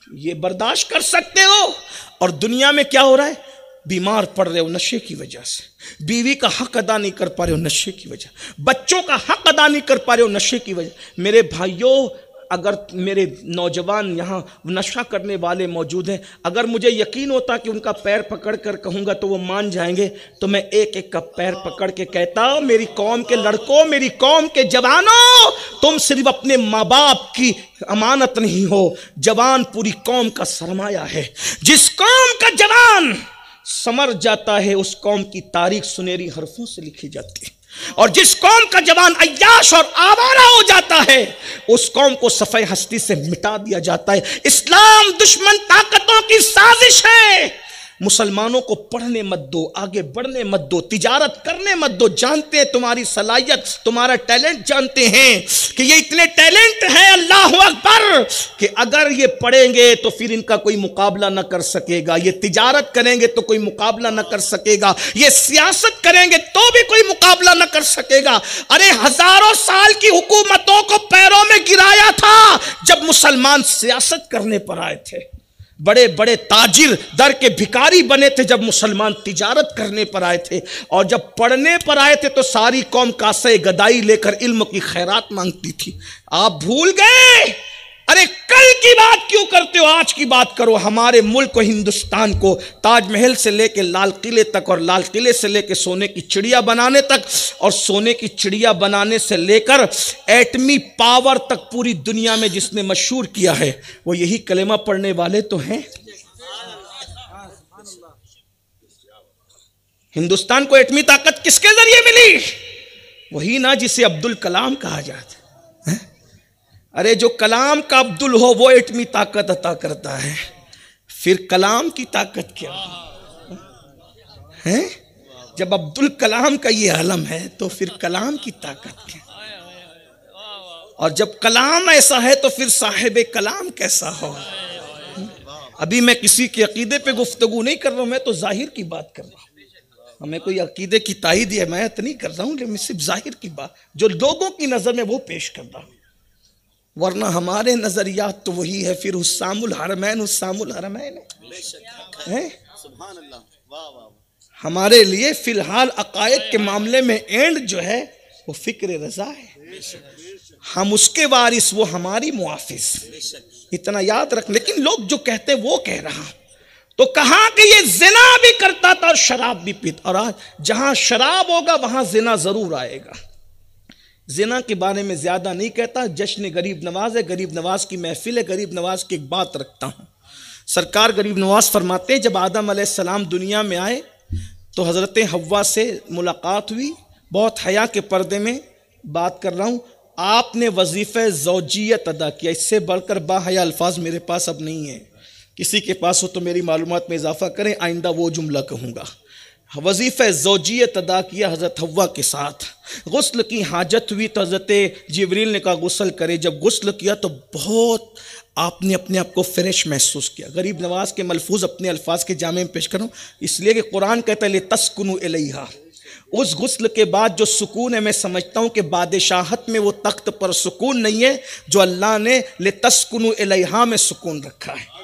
Speaker 2: ये बर्दाश्त कर सकते हो। और दुनिया में क्या हो रहा है, बीमार पड़ रहे हो नशे की वजह से, बीवी का हक अदा नहीं कर पा रहे हो नशे की वजह, बच्चों का हक अदा नहीं कर पा रहे हो नशे की वजह। मेरे भाइयों, अगर मेरे नौजवान यहाँ नशा करने वाले मौजूद हैं, अगर मुझे यकीन होता कि उनका पैर पकड़ कर कहूँगा तो वो मान जाएंगे, तो मैं एक एक का पैर पकड़ के कहता हूँ, मेरी कौम के लड़कों, मेरी कौम के जवानों, तुम सिर्फ अपने माँ बाप की अमानत नहीं हो, जवान पूरी कौम का सरमाया है। जिस कौम का जवान समर जाता है उस कौम की तारीख सुनहरी हरफों से लिखी जाती है, और जिस कौम का जवान अय्याश और आवारा हो जाता है उस कौम को सफ़े हस्ती से मिटा दिया जाता है। इस्लाम दुश्मन ताकतों की साजिश है। मुसलमानों को पढ़ने मत दो, आगे बढ़ने मत दो, तिजारत करने मत दो। जानते हैं तुम्हारी सलाहियत, तुम्हारा टैलेंट, जानते हैं कि ये इतने टैलेंट है, अल्लाह अकबर, कि अगर ये पढ़ेंगे तो फिर इनका कोई मुकाबला ना कर सकेगा, ये तिजारत करेंगे तो कोई मुकाबला ना कर सकेगा, ये सियासत करेंगे तो भी कोई मुकाबला ना कर सकेगा। अरे हजारों साल की हुकूमतों को पैरों में गिराया था जब मुसलमान सियासत करने पर आए थे। बड़े बड़े ताजिर दर के भिखारी बने थे जब मुसलमान तिजारत करने पर आए थे, और जब पढ़ने पर आए थे तो सारी कौम कासे गदाई लेकर इल्म की खैरात मांगती थी। आप भूल गए? अरे कल की बात क्यों करते हो, आज की बात करो। हमारे मुल्क को, हिंदुस्तान को ताजमहल से लेकर लाल किले तक, और लाल किले से लेकर सोने की चिड़िया बनाने तक, और सोने की चिड़िया बनाने से लेकर एटमी पावर तक पूरी दुनिया में जिसने मशहूर किया है वो यही कलेमा पढ़ने वाले तो हैं। हिंदुस्तान को एटमी ताकत किसके जरिए मिली? वही ना जिसे अब्दुल कलाम कहा जाता है। अरे जो कलाम का अब्दुल हो वो एटमी ताकत अता करता है, फिर कलाम की ताकत क्या है? जब अब्दुल कलाम का ये आलम है तो फिर कलाम की ताकत क्या? और जब कलाम ऐसा है तो फिर साहिब कलाम कैसा हो? अभी मैं किसी के अकीदे पे गुफ्तगू नहीं कर रहा हूं, मैं तो जाहिर की बात कर रहा हूं। हमें कोई अकीदे की तायीद है मैं तो नहीं कर रहा हूं, लेकिन सिर्फ जाहिर की बात जो लोगों की नजर में वो पेश कर रहा हूं। वरना हमारे नजरियात तो वही है, फिर हुस्सामुल हरमैन है। हमारे लिए फिलहाल अकायद के मामले में एंड जो है वो फिक्र रजा है, हम उसके वारिस, वो हमारी मुआफिज, इतना याद रख। लेकिन लोग जो कहते वो कह रहा, तो कहा कि ये जिना भी करता था और शराब भी पीता, और आज जहां शराब होगा वहां जिना जरूर आएगा। जिना के बारे में ज्यादा नहीं कहता, जश्न गरीब नवाज है, गरीब नवाज की महफिल है। गरीब नवाज की एक बात रखता हूँ, सरकार गरीब नवाज फरमाते हैं जब आदम अलैहिस्सलाम दुनिया में आए तो हज़रत हव्वा से मुलाकात हुई, बहुत हया के पर्दे में बात कर रहा हूँ, आपने वजीफ़े ज़ौजियत अदा किया। इससे बढ़कर बाहया अल्फाज मेरे पास अब नहीं है, किसी के पास हो तो मेरी मालूमात में इजाफा करें, आइंदा वो जुमला कहूँगा। वजीफ़े ज़ौजियत अदा किया हज़रत हव्वा के साथ। गुस्ल की हाजत हुई तो हज़रत जिब्रील ने कहा गुस्ल करे। जब गुस्ल किया तो बहुत आपने अपने आप को फ्रेश महसूस किया। गरीब नवाज के मलफूज अपने अल्फाज के जामे में पेश करूँ, इसलिए कि कुरान कहता है लितस्कुनु इलैहा। उस गुस्ल के बाद जो सुकून है, मैं समझता हूँ कि बादशाहत में वो तख्त पर सुकून नहीं है जो अल्लाह ने लितस्कुनु इलैहा में सुकून रखा है।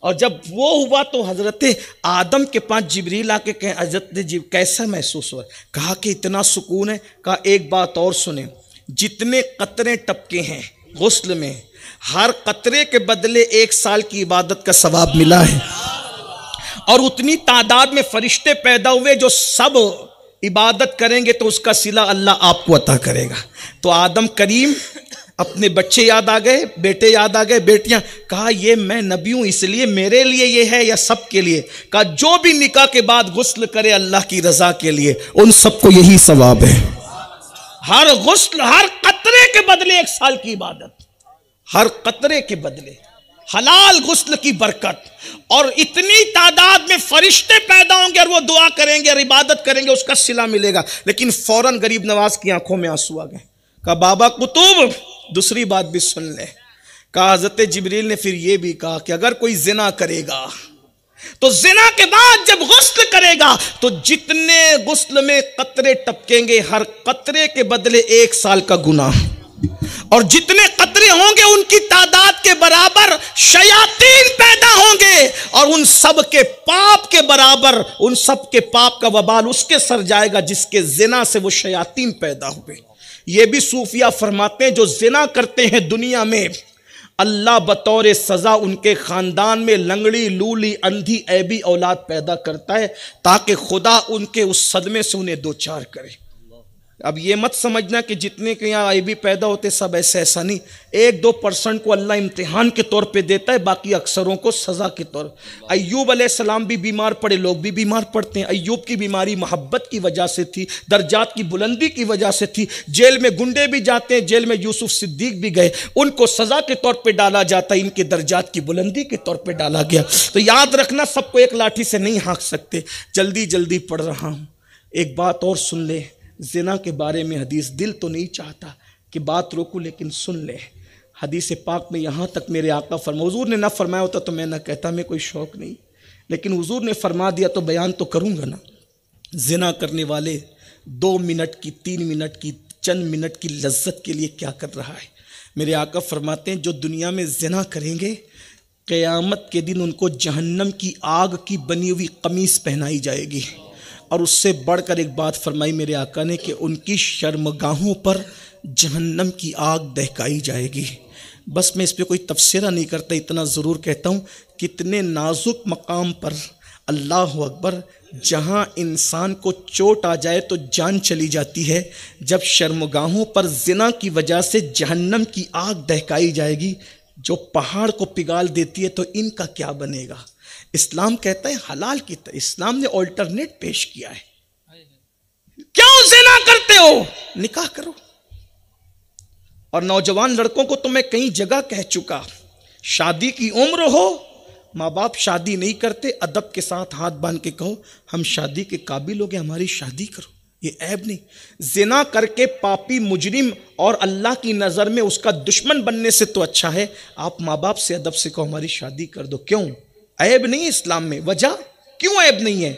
Speaker 2: और जब वो हुआ तो हज़रत आदम के पास जिब्रील आके कहे हज़रत कैसा महसूस हुआ? कहा कि इतना सुकून है। कहा एक बात और सुने, जितने कतरे टपके हैं गुस्ल में, हर कतरे के बदले 1 साल की इबादत का सवाब मिला है, और उतनी तादाद में फरिश्ते पैदा हुए जो सब इबादत करेंगे तो उसका सिला अल्लाह आपको अता करेगा। तो आदम करीम अपने बच्चे याद आ गए, बेटे याद आ गए, बेटियां। कहा ये मैं नबी हूं इसलिए मेरे लिए ये है या सब के लिए? कहा जो भी निकाह के बाद गुस्ल करे अल्लाह की रजा के लिए, उन सबको यही सवाब है। हर गुस्ल, हर कतरे के बदले 1 साल की इबादत, हर कतरे के बदले हलाल गुस्ल की बरकत, और इतनी तादाद में फरिश्ते पैदा होंगे और वो दुआ करेंगे और इबादत करेंगे, उसका सिला मिलेगा। लेकिन फौरन गरीब नवाज की आंखों में आंसू आ गए। कहा बाबा कुतुब दूसरी बात भी सुन ले। कहा हज़रत जिब्रील ने फिर ये भी कहा कि अगर कोई जिना करेगा तो जिना के बाद जब गुस्ल करेगा तो जितने गुस्ल में कतरे टपकेंगे, हर कतरे के बदले 1 साल का गुनाह। और जितने कतरे होंगे उनकी तादाद के बराबर शयातीन पैदा होंगे, और उन सब के पाप के बराबर, उन सब के पाप का वबाल उसके सर जाएगा जिसके जिना से वो शयातीन पैदा हुए। ये भी सूफिया फरमाते हैं जो जिना करते हैं दुनिया में, अल्लाह बतौर सज़ा उनके ख़ानदान में लंगड़ी, लूली, अंधी, ऐबी औलाद पैदा करता है ताकि खुदा उनके उस सदमे से उन्हें दो चार करे। अब ये मत समझना कि जितने के यहाँ ऐबी पैदा होते सब ऐसा नहीं। 1-2% को अल्लाह इम्तिहान के तौर पे देता है, बाकी अक्सरों को सज़ा के तौर। अय्यूब अलैहिस्सलाम भी बीमार पड़े, लोग भी बीमार पड़ते हैं। अय्यूब की बीमारी मोहब्बत की वजह से थी, दर्जात की बुलंदी की वजह से थी। जेल में गुंडे भी जाते हैं, जेल में यूसुफ सिद्दीक भी गए, उनको सज़ा के तौर पर डाला जाता है, इनके दर्जात की बुलंदी के तौर पर डाला गया। तो याद रखना, सबको एक लाठी से नहीं हाँक सकते। जल्दी जल्दी पढ़ रहा हूँ, एक बात और सुन ले। ज़िना के बारे में हदीस, दिल तो नहीं चाहता कि बात रोकूं, लेकिन सुन ले। हदीस पाक में यहाँ तक मेरे आका फरमा, हुजूर ने ना फरमाया होता तो मैं ना कहता, मैं कोई शौक़ नहीं, लेकिन हुजूर ने फरमा दिया तो बयान तो करूँगा ना। ज़िना करने वाले 2 मिनट की, 3 मिनट की, चंद मिनट की लज्जत के लिए क्या कर रहा है। मेरे आका फरमाते हैं जो दुनिया में ज़िना करेंगे, क़यामत के दिन उनको जहन्नम की आग की बनी हुई कमीज़ पहनाई जाएगी। और उससे बढ़कर एक बात फरमाई मेरे आका ने कि उनकी शर्मगाहों पर जहन्नम की आग दहकाई जाएगी। बस मैं इस पर कोई तफसीरा नहीं करता, इतना ज़रूर कहता हूँ कितने नाजुक मकाम पर, अल्लाह अकबर, जहाँ इंसान को चोट आ जाए तो जान चली जाती है, जब शर्मगाहों पर ज़िना की वजह से जहन्नम की आग दहकाई जाएगी जो पहाड़ को पिघाल देती है, तो इनका क्या बनेगा। इस्लाम कहता है हलाल की तरह, इस्लाम ने ऑल्टरनेट पेश किया है। क्यों ज़िना करते हो, निकाह करो। और नौजवान लड़कों को तो मैं कई जगह कह चुका, शादी की उम्र हो, माँ बाप शादी नहीं करते, अदब के साथ हाथ बांध के कहो हम शादी के काबिल हो गए, हमारी शादी करो, ये ऐब नहीं। ज़िना करके पापी मुजरिम और अल्लाह की नज़र में उसका दुश्मन बनने से तो अच्छा है आप माँ बाप से अदब से कहो हमारी शादी कर दो। क्यों ऐब नहीं है इस्लाम में, वजह क्यों ऐब नहीं है।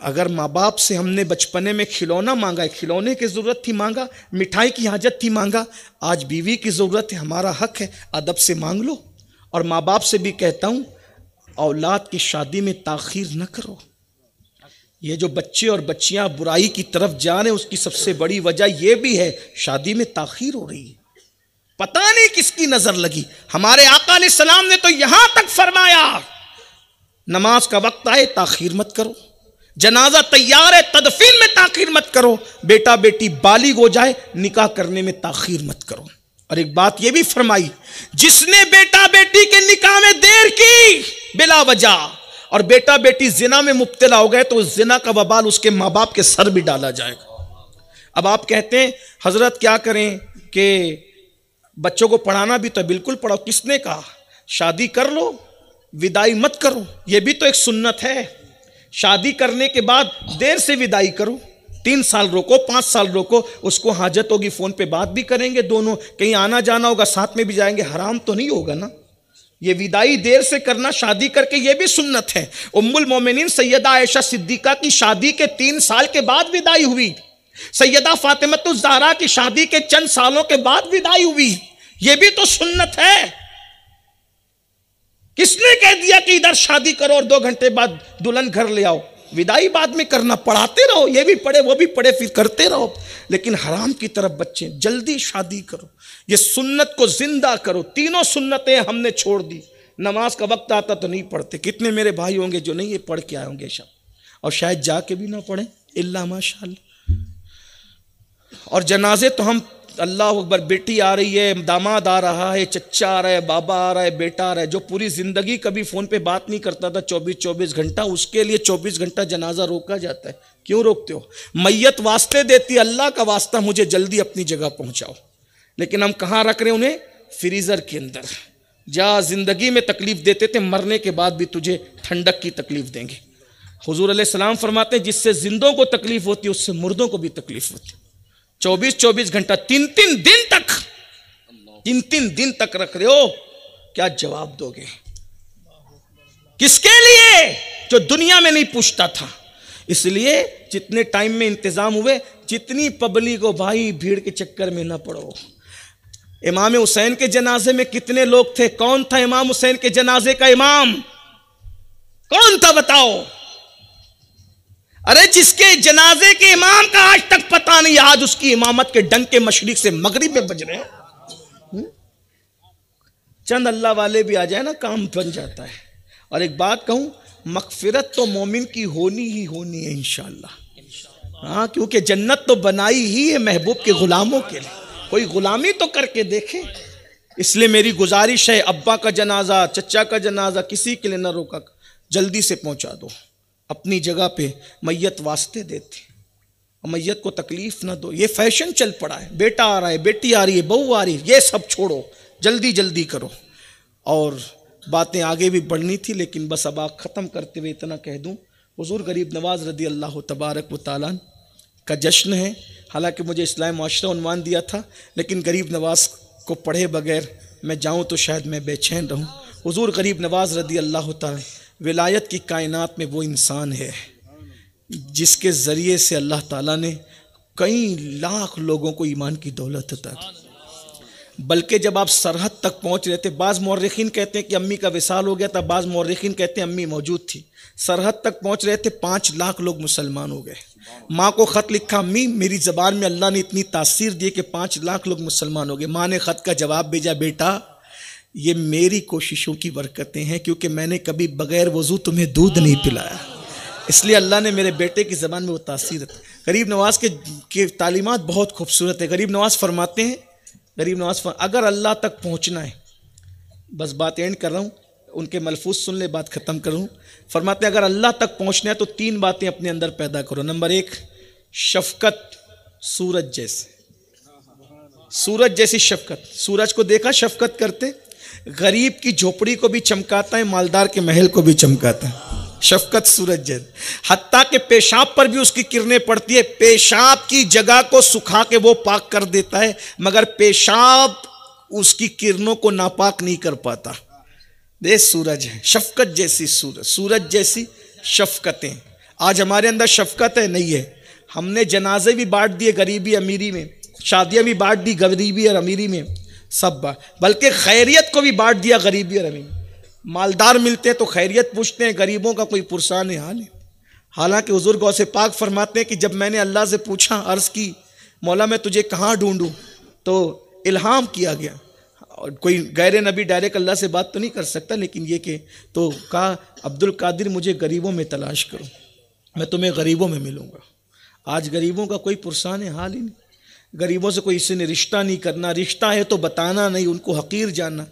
Speaker 2: अगर माँ बाप से हमने बचपने में खिलौना मांगा है, खिलौने की ज़रूरत थी मांगा, मिठाई की हाजत थी मांगा, आज बीवी की ज़रूरत है, हमारा हक है, अदब से मांग लो। और माँ बाप से भी कहता हूँ औलाद की शादी में ताख़ीर न करो। ये जो बच्चे और बच्चियाँ बुराई की तरफ जा रहे हैं उसकी सबसे बड़ी वजह यह भी है, शादी में ताख़ीर हो रही है। पता नहीं किसकी नज़र लगी। हमारे आका अलैहिस्सलाम ने तो यहाँ तक फरमाया नमाज का वक्त आए ताख़ीर मत करो, जनाजा तैयार है तदफीन में ताख़ीर मत करो, बेटा बेटी बालिग हो जाए निकाह करने में ताख़ीर मत करो। और एक बात यह भी फरमाई, जिसने बेटा बेटी के निकाह में देर की बिला वजह और बेटा बेटी जिना में मुब्तला हो गए तो उस जिना का वबाल उसके माँ बाप के सर भी डाला जाएगा। अब आप कहते हैं हजरत क्या करें कि बच्चों को पढ़ाना भी तो बिल्कुल पढ़ाओ। किसने कहा शादी कर लो विदाई मत करो, यह भी तो एक सुन्नत है। शादी करने के बाद देर से विदाई करो, 3 साल रोको, 5 साल रोको, उसको हाजत होगी फ़ोन पे बात भी करेंगे, दोनों कहीं आना जाना होगा साथ में भी जाएंगे, हराम तो नहीं होगा ना। ये विदाई देर से करना शादी करके ये भी सुन्नत है। उम्मुल मोमिनीन सैयदा आयशा सिद्दीक़ा की शादी के 3 साल के बाद विदाई हुई, सैयदा फातिमतुज़ ज़हरा की शादी के चंद सालों के बाद विदाई हुई, ये भी तो सुन्नत है। किसने कह दिया कि इधर शादी करो और 2 घंटे बाद दुल्हन घर ले आओ। विदाई बाद में करना, पढ़ाते रहो, ये भी पढ़े वो भी पढ़े, फिर करते रहो, लेकिन हराम की तरफ बच्चे जल्दी शादी करो। ये सुन्नत को जिंदा करो। तीनों सुन्नतें हमने छोड़ दी। नमाज का वक्त आता तो नहीं पढ़ते। कितने मेरे भाई होंगे जो नहीं ये पढ़ के आए होंगे सब, और शायद जाके भी ना पढ़े इल्ला माशाअल्लाह। और जनाजे तो हम अल्लाह अकबर, बेटी आ रही है, दामाद आ रहा है, चच्चा आ रहा है, बाबा आ रहा है, बेटा आ रहा है, जो पूरी ज़िंदगी कभी फ़ोन पे बात नहीं करता था 24-24 घंटा, उसके लिए 24 घंटा जनाजा रोका जाता है। क्यों रोकते हो? मैयत वास्ते देती, अल्लाह का वास्ता मुझे जल्दी अपनी जगह पहुँचाओ, लेकिन हम कहाँ रख रहे हैं उन्हें? फ्रीज़र के अंदर। जहाँ ज़िंदगी में तकलीफ़ देते थे मरने के बाद भी तुझे ठंडक की तकलीफ़ देंगे। हुज़ूर अलैहिस्सलाम फरमाते हैं जिससे जिंदों को तकलीफ़ होती है उससे मुर्दों को भी तकलीफ़ होती है। 24-24 घंटा 3-3 दिन तक, 3-3 दिन तक रख रहे हो, क्या जवाब दोगे? किसके लिए? जो दुनिया में नहीं पूछता था। इसलिए जितने टाइम में इंतजाम हुए, जितनी पब्लिक हो भाई, भीड़ के चक्कर में ना पड़ो। इमाम हुसैन के जनाजे में कितने लोग थे? कौन था इमाम हुसैन के जनाजे का इमाम? कौन था बताओ? अरे जिसके जनाजे के इमाम का आज तक पता नहीं, आज उसकी इमामत के डंके मशरिक से मगरिब में बज रहे हैं। चंद अल्लाह वाले भी आ जाए ना, काम बन जाता है। और एक बात कहूं, मगफिरत तो मोमिन की होनी ही होनी है इंशाअल्लाह। हाँ, क्योंकि जन्नत तो बनाई ही है महबूब के गुलामों के लिए, कोई गुलामी तो करके देखे। इसलिए मेरी गुजारिश है, अब्बा का जनाजा, चचा का जनाजा किसी के लिए ना रोका, जल्दी से पहुंचा दो। अपनी जगह पे मैयत वास्ते देते, और मैयत को तकलीफ ना दो। ये फैशन चल पड़ा है, बेटा आ रहा है, बेटी आ रही है, बहू आ रही है, ये सब छोड़ो, जल्दी जल्दी करो। और बातें आगे भी बढ़नी थी, लेकिन बस अब आग ख़त्म करते हुए इतना कह दूं, हुजूर गरीब नवाज रदी अल्लाह तबारक व तआला का जश्न है। हालांकि मुझे इस्लाम माशरा उन्वान दिया था, लेकिन गरीब नवाज को पढ़े बगैर मैं जाऊं तो शायद मैं बेचैन रहूं। हुजूर गरीब नवाज रदी अल्लाह तआला विलायत की कायनात में वो इंसान है जिसके ज़रिए से अल्लाह ताला ने कई लाख लोगों को ईमान की दौलत अता की। बल्कि जब आप सरहद तक पहुंच रहे थे, बाज़ मौर्रिखीन कहते हैं कि अम्मी का विसाल हो गया था, बाज़ मौर्रिखीन कहते हैं अम्मी मौजूद थी। सरहद तक पहुंच रहे थे, 5 लाख लोग मुसलमान हो गए। माँ को ख़त लिखा, अम्मी मेरी ज़बान में अल्लाह ने इतनी तासीर दी कि 5 लाख लोग मुसलमान हो गए। माँ ने ख़त का जवाब भेजा, बेटा ये मेरी कोशिशों की बरकतें हैं, क्योंकि मैंने कभी बग़ैर वज़ू तुम्हें दूध नहीं पिलाया, इसलिए अल्लाह ने मेरे बेटे की ज़बान में वो तासीर। गरीब नवाज के तालीमात बहुत खूबसूरत है। गरीब नवाज फरमाते हैं, अगर अल्लाह तक पहुँचना है, बस बात एंड कर रहा हूँ, उनके मलफूज सुन ले, बात ख़त्म करूँ। फरमाते हैं अगर अल्लाह तक पहुँचना है तो 3 बातें अपने अंदर पैदा करो। नंबर 1, शफ़क़त, सूरज जैसे, सूरज जैसी शफ़क़त। सूरज को देखा शफ़क़त करते, गरीब की झोपड़ी को भी चमकाता है, मालदार के महल को भी चमकाता है। शफ़क़त सूरज जैसे, हत्ता के पेशाब पर भी उसकी किरणें पड़ती है। पेशाब की जगह को सुखा के वो पाक कर देता है, मगर पेशाब उसकी किरणों को नापाक नहीं कर पाता। ये सूरज है, शफ़क़त जैसी सूरज, सूरज जैसी शफ़क़तें। आज हमारे अंदर शफ़क़त है नहीं है। हमने जनाजे भी बांट दिए गरीबी अमीरी में, शादियाँ भी बांट दी गरीबी और अमीरी में, सब बल्कि खैरियत को भी बांट दिया गरीबी और अमीरी। मालदार मिलते हैं तो खैरियत पूछते हैं, गरीबों का कोई पुरसान हाल है। हालांकि हुज़ूर गौसे पाक फरमाते हैं कि जब मैंने अल्लाह से पूछा, अर्ज़ की मौला मैं तुझे कहाँ ढूंढूं, तो इल्हाम किया गया। और कोई गैर नबी डायरेक्ट अल्लाह से बात तो नहीं कर सकता, लेकिन ये कि तो कहा अब्दुल कादिर मुझे गरीबों में तलाश करो, मैं तुम्हें गरीबों में मिलूँगा। आज गरीबों का कोई पुरसान हाल ही नहीं। गरीबों से कोई इसने रिश्ता नहीं करना, रिश्ता है तो बताना नहीं, उनको हकीर जानना।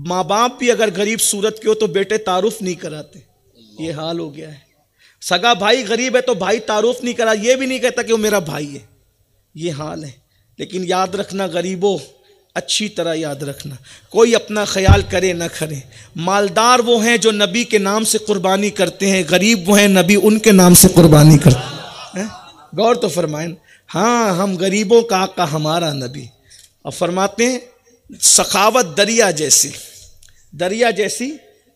Speaker 2: माँ बाप भी अगर गरीब सूरत के हो तो बेटे तारुफ नहीं कराते, ये हाल हो गया है। सगा भाई गरीब है तो भाई तारुफ नहीं करा, ये भी नहीं कहता कि वो मेरा भाई है, ये हाल है। लेकिन याद रखना गरीबों, अच्छी तरह याद रखना, कोई अपना ख्याल करे ना करे। मालदार वो हैं जो नबी के नाम से कुर्बानी करते हैं, गरीब वो हैं नबी उनके नाम से कुर्बानी करते हैं। गौर तो फरमाएं, हाँ हम गरीबों का आका हमारा नबी। और फरमाते हैं सखावत दरिया जैसी, दरिया जैसी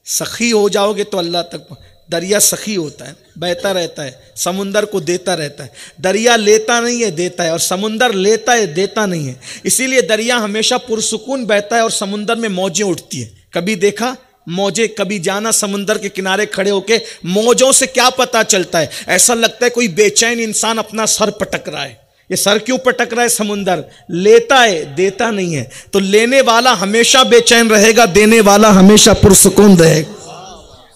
Speaker 2: सखी हो जाओगे तो अल्लाह तक। दरिया सखी होता है, बहता रहता है, समुंदर को देता रहता है। दरिया लेता नहीं है, देता है, और समुंदर लेता है, देता नहीं है। इसीलिए दरिया हमेशा पुरसुकून बहता है और समुंदर में मौजें उठती है। कभी देखा मौजें, कभी जाना समुंदर के किनारे खड़े होके, मौजों से क्या पता चलता है, ऐसा लगता है कोई बेचैन इंसान अपना सर पटक रहा है। ये सर क्यों पटक रहा है? समुंदर लेता है, देता नहीं है। तो लेने वाला हमेशा बेचैन रहेगा, देने वाला हमेशा पुरसुकून रहेगा।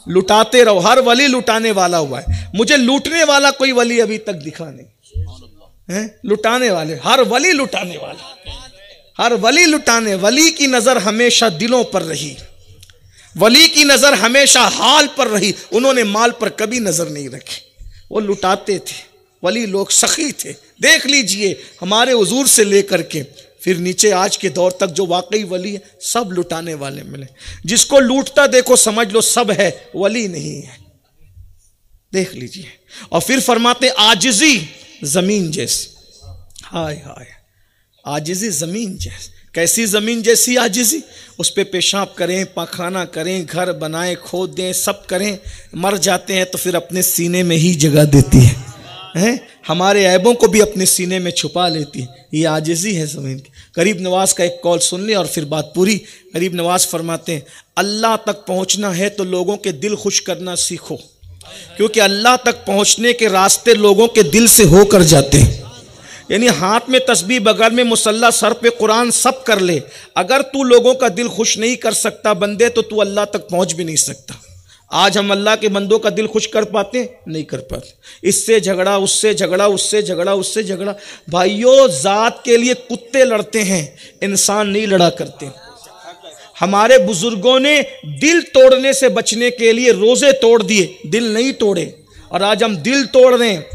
Speaker 2: लुटाते रहो, हर वली लुटाने वाला हुआ है। मुझे लूटने वाला कोई वली अभी तक दिखा नहीं है। लुटाने वाले, हर वली लुटाने वाला, हर वली लुटाने। वली की नजर हमेशा दिलों पर रही, वली की नजर हमेशा हाल पर रही, उन्होंने माल पर कभी नजर नहीं रखी। वो लुटाते थे, वली लोग सखी थे। देख लीजिए हमारे हुजूर से लेकर के फिर नीचे आज के दौर तक जो वाकई वली है, सब लुटाने वाले मिले। जिसको लूटता देखो समझ लो सब है, वली नहीं है। देख लीजिए। और फिर फरमाते आजिजी जमीन जैसी, हाय हाय, आजिजी जमीन जैसी। कैसी ज़मीन जैसी आजिज़ी? उस पे पेशाब करें, पाखाना करें, घर बनाएं, खोद दें, सब करें, मर जाते हैं तो फिर अपने सीने में ही जगह देती है, हमारे ऐबों को भी अपने सीने में छुपा लेती है। ये आजिज़ी है ज़मीन की। गरीब नवाज का एक कॉल सुन ले और फिर बात पूरी। गरीब नवाज फरमाते हैं, अल्लाह तक पहुंचना है तो लोगों के दिल खुश करना सीखो, क्योंकि अल्लाह तक पहुंचने के रास्ते लोगों के दिल से होकर जाते हैं। यानी हाथ में तस्बीह, बगल में मुसल्ला, सर पे कुरान, सब कर ले, अगर तू लोगों का दिल खुश नहीं कर सकता बंदे, तो तू अल्लाह तक पहुंच भी नहीं सकता। आज हम अल्लाह के बंदों का दिल खुश कर पाते? नहीं कर पाते। इससे झगड़ा, उससे झगड़ा, उससे झगड़ा, उससे झगड़ा। भाइयों, जात के लिए कुत्ते लड़ते हैं, इंसान नहीं लड़ा करते। हमारे बुजुर्गों ने दिल तोड़ने से बचने के लिए रोजे तोड़ दिए, दिल नहीं तोड़े। और आज हम दिल तोड़ रहे हैं,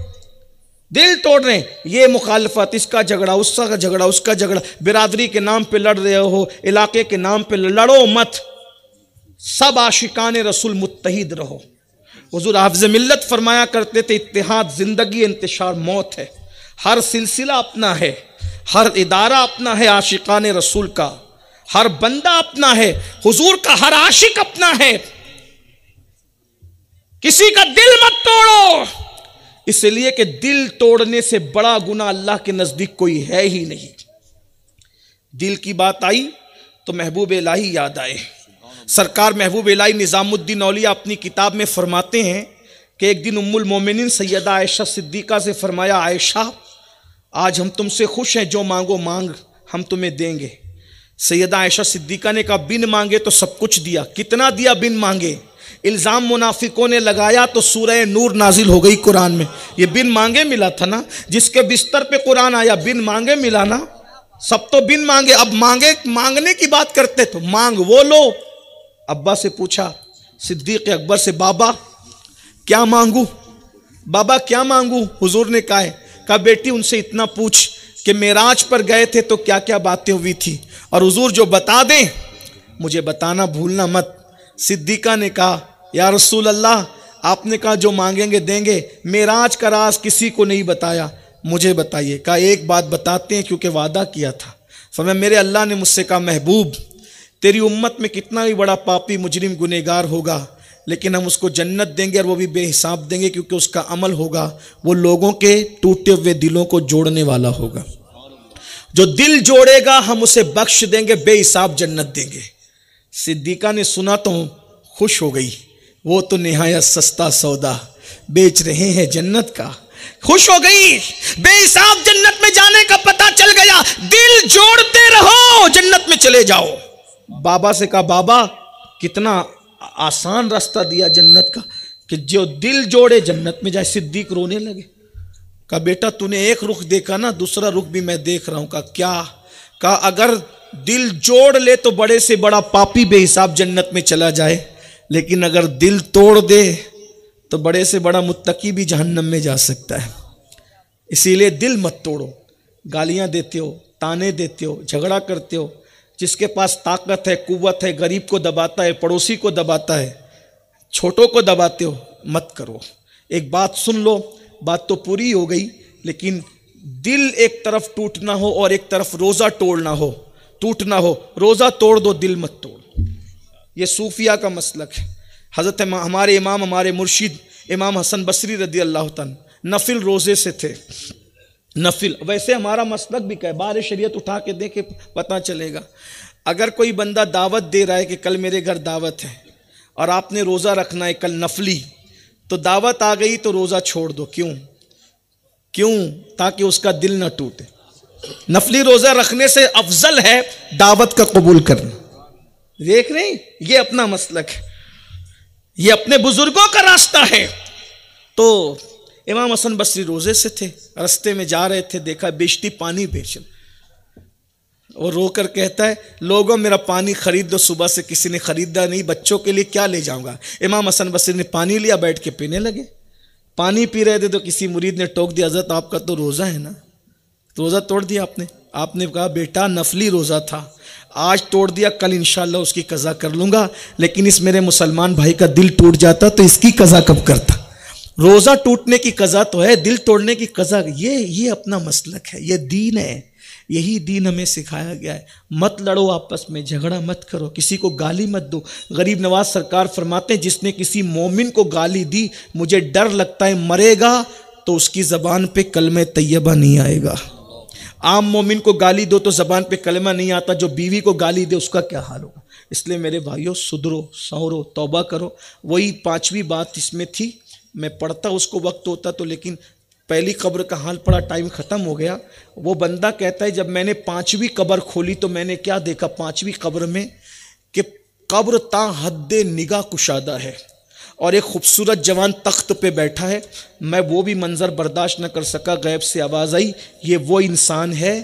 Speaker 2: दिल तोड़ रहे हैं। ये मुखालफत, इसका झगड़ा, उसका झगड़ा, उसका झगड़ा, बिरादरी के नाम पे लड़ रहे हो, इलाके के नाम पे लड़ो मत। सब आशिकाने रसूल मुत्तहिद रहो। हुजूर हाफ़िज़ मिल्लत फरमाया करते थे, इत्तिहाद जिंदगी, इंतशार मौत है। हर सिलसिला अपना है, हर इदारा अपना है आशिकाने रसूल का, हर बंदा अपना है, हुजूर का हर आशिक अपना है। किसी का दिल मत तोड़ो, इसलिए कि दिल तोड़ने से बड़ा गुनाह अल्लाह के नजदीक कोई है ही नहीं। दिल की बात आई तो महबूब इलाही याद आए। सरकार महबूब इलाही निज़ामुद्दीन औलिया अपनी किताब में फरमाते हैं कि एक दिन उम्मुल मोमिनीन सैयदा आयशा सिद्दीक़ा से फरमाया, आयशा आज हम तुमसे खुश हैं, जो मांगो मांग हम तुम्हें देंगे। सैयदा आयशा सिद्दीक़ा ने कहा, बिन मांगे तो सब कुछ दिया। कितना दिया बिन मांगे? इल्ज़ाम मुनाफिकों ने लगाया तो सूरह नूर नाजिल हो गई कुरान में। ये बिन मांगे मिला था ना, जिसके बिस्तर पे कुरान आया बिन मांगे मिला ना। सब तो बिन मांगे, अब मांगने की बात करते तो मांग वो लो। अब्बा से पूछा, सिद्दीक़ अकबर से, बाबा क्या मांगू, बाबा क्या मांगू? हुजूर ने कहा बेटी उनसे इतना पूछ कि मेराज पर गए थे तो क्या क्या बातें हुई थी, और हुजूर जो बता दें मुझे बताना भूलना मत। सिद्दीक़ा ने कहा, या रसूल अल्लाह, आपने कहा जो मांगेंगे देंगे, मेराज का राज किसी को नहीं बताया, मुझे बताइए। कहा एक बात बताते हैं, क्योंकि वादा किया था। फरमाया मेरे अल्लाह ने मुझसे कहा, महबूब तेरी उम्मत में कितना भी बड़ा पापी मुजरिम गुनहगार होगा, लेकिन हम उसको जन्नत देंगे, और वो भी बेहिसाब देंगे, क्योंकि उसका अमल होगा वो लोगों के टूटे हुए दिलों को जोड़ने वाला होगा। जो दिल जोड़ेगा हम उसे बख्श देंगे, बेहिसाब जन्नत देंगे। सिद्दीक़ा ने सुना तो खुश हो गई, वो तो निहायत सस्ता सौदा बेच रहे हैं जन्नत का। खुश हो गई, बेहिसाब जन्नत में जाने का पता चल गया। दिल जोड़ते रहो, जन्नत में चले जाओ। बाबा से कहा, बाबा कितना आसान रास्ता दिया जन्नत का, कि जो दिल जोड़े जन्नत में जाए। सिद्दीक रोने लगे। कहा बेटा तूने एक रुख देखा ना, दूसरा रुख भी मैं देख रहा हूं। कहा क्या? कहा अगर दिल जोड़ ले तो बड़े से बड़ा पापी बेहिसाब जन्नत में चला जाए, लेकिन अगर दिल तोड़ दे तो बड़े से बड़ा मुत्तकी भी जहन्नम में जा सकता है। इसीलिए दिल मत तोड़ो। गालियां देते हो, ताने देते हो, झगड़ा करते हो, जिसके पास ताकत है, कुव्वत है, गरीब को दबाता है, पड़ोसी को दबाता है, छोटों को दबाते हो, मत करो। एक बात सुन लो, बात तो पूरी हो गई, लेकिन दिल एक तरफ टूटना हो और एक तरफ रोज़ा तोड़ना हो, टूटना हो। रोज़ा तोड़ दो, दिल मत तोड़। ये सूफिया का मसलक है। हज़रत हमारे इमाम, हमारे मुर्शिद इमाम हसन बसरी रदी अल्लाह तआला नफिल रोज़े से थे। नफिल, वैसे हमारा मसलक भी क्या है, बार शरीयत उठा के देखे पता चलेगा। अगर कोई बंदा दावत दे रहा है कि कल मेरे घर दावत है और आपने रोज़ा रखना है कल नफली, तो दावत आ गई तो रोज़ा छोड़ दो। क्यों? ताकि उसका दिल ना टूटे। नफली रोज़ा रखने से अफजल है दावत का कबूल करना। देख रहे हैं, ये अपना मसलक है, ये अपने बुजुर्गों का रास्ता है। तो इमाम हसन बसरी रोज़े से थे, रास्ते में जा रहे थे, देखा बेचती पानी बेच, और रोकर कहता है लोगों मेरा पानी खरीद दो, सुबह से किसी ने खरीदा नहीं, बच्चों के लिए क्या ले जाऊंगा। इमाम हसन बसरी ने पानी लिया, बैठ के पीने लगे। पानी पी रहे थे तो किसी मुरीद ने टोक दिया, हज़रत आपका तो रोज़ा है ना, रोज़ा तोड़ दिया आपने। आपने कहा बेटा नफली रोज़ा था, आज तोड़ दिया, कल इंशाल्लाह उसकी कज़ा कर लूँगा। लेकिन इस मेरे मुसलमान भाई का दिल टूट जाता तो इसकी कज़ा कब करता। रोज़ा टूटने की कज़ा तो है, दिल तोड़ने की कज़ा ये अपना मसलक है, ये दीन है। यही दीन हमें सिखाया गया है। मत लड़ो आपस में, झगड़ा मत करो, किसी को गाली मत दो। गरीब नवाज सरकार फरमाते हैं जिसने किसी मोमिन को गाली दी, मुझे डर लगता है मरेगा तो उसकी ज़बान पे कलमे तैयबा नहीं आएगा। आम मोमिन को गाली दो तो ज़बान पे कलमा नहीं आता, जो बीवी को गाली दे उसका क्या हाल होगा। इसलिए मेरे भाइयों सुधरो, संवरो, तौबा करो। वही 5वीं बात इसमें थी, मैं पढ़ता उसको वक्त होता तो, लेकिन पहली कब्र का हाल पड़ा, टाइम ख़त्म हो गया। वो बंदा कहता है जब मैंने 5वीं कब्र खोली तो मैंने क्या देखा 5वीं कब्र में, कि कब्र ता हद्दे निगाह कुशादा है और एक खूबसूरत जवान तख्त पे बैठा है। मैं वो भी मंज़र बर्दाश्त न कर सका, गैब से आवाज़ आई, ये वो इंसान है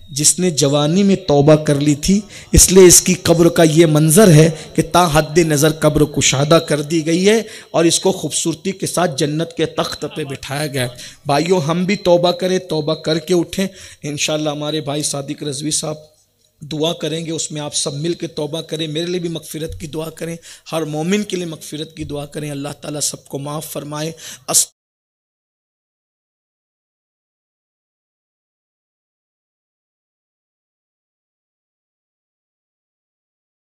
Speaker 2: जिसने जवानी में तौबा कर ली थी, इसलिए इसकी कब्र का ये मंज़र है कि ता हद्द नज़र कब्र कुशादा कर दी गई है और इसको खूबसूरती के साथ जन्नत के तख्त पे बिठाया गया है। भाइयों हम भी तौबा करें, तौबा करके उठें। इंशाअल्लाह हमारे भाई सादिक रज़वी साहब दुआ करेंगे, उसमें आप सब मिल के तौबा करें। मेरे लिए भी मगफिरत की दुआ करें, हर मोमिन के लिए मगफिरत की दुआ करें। अल्लाह ताला सबको माफ़ फरमाए।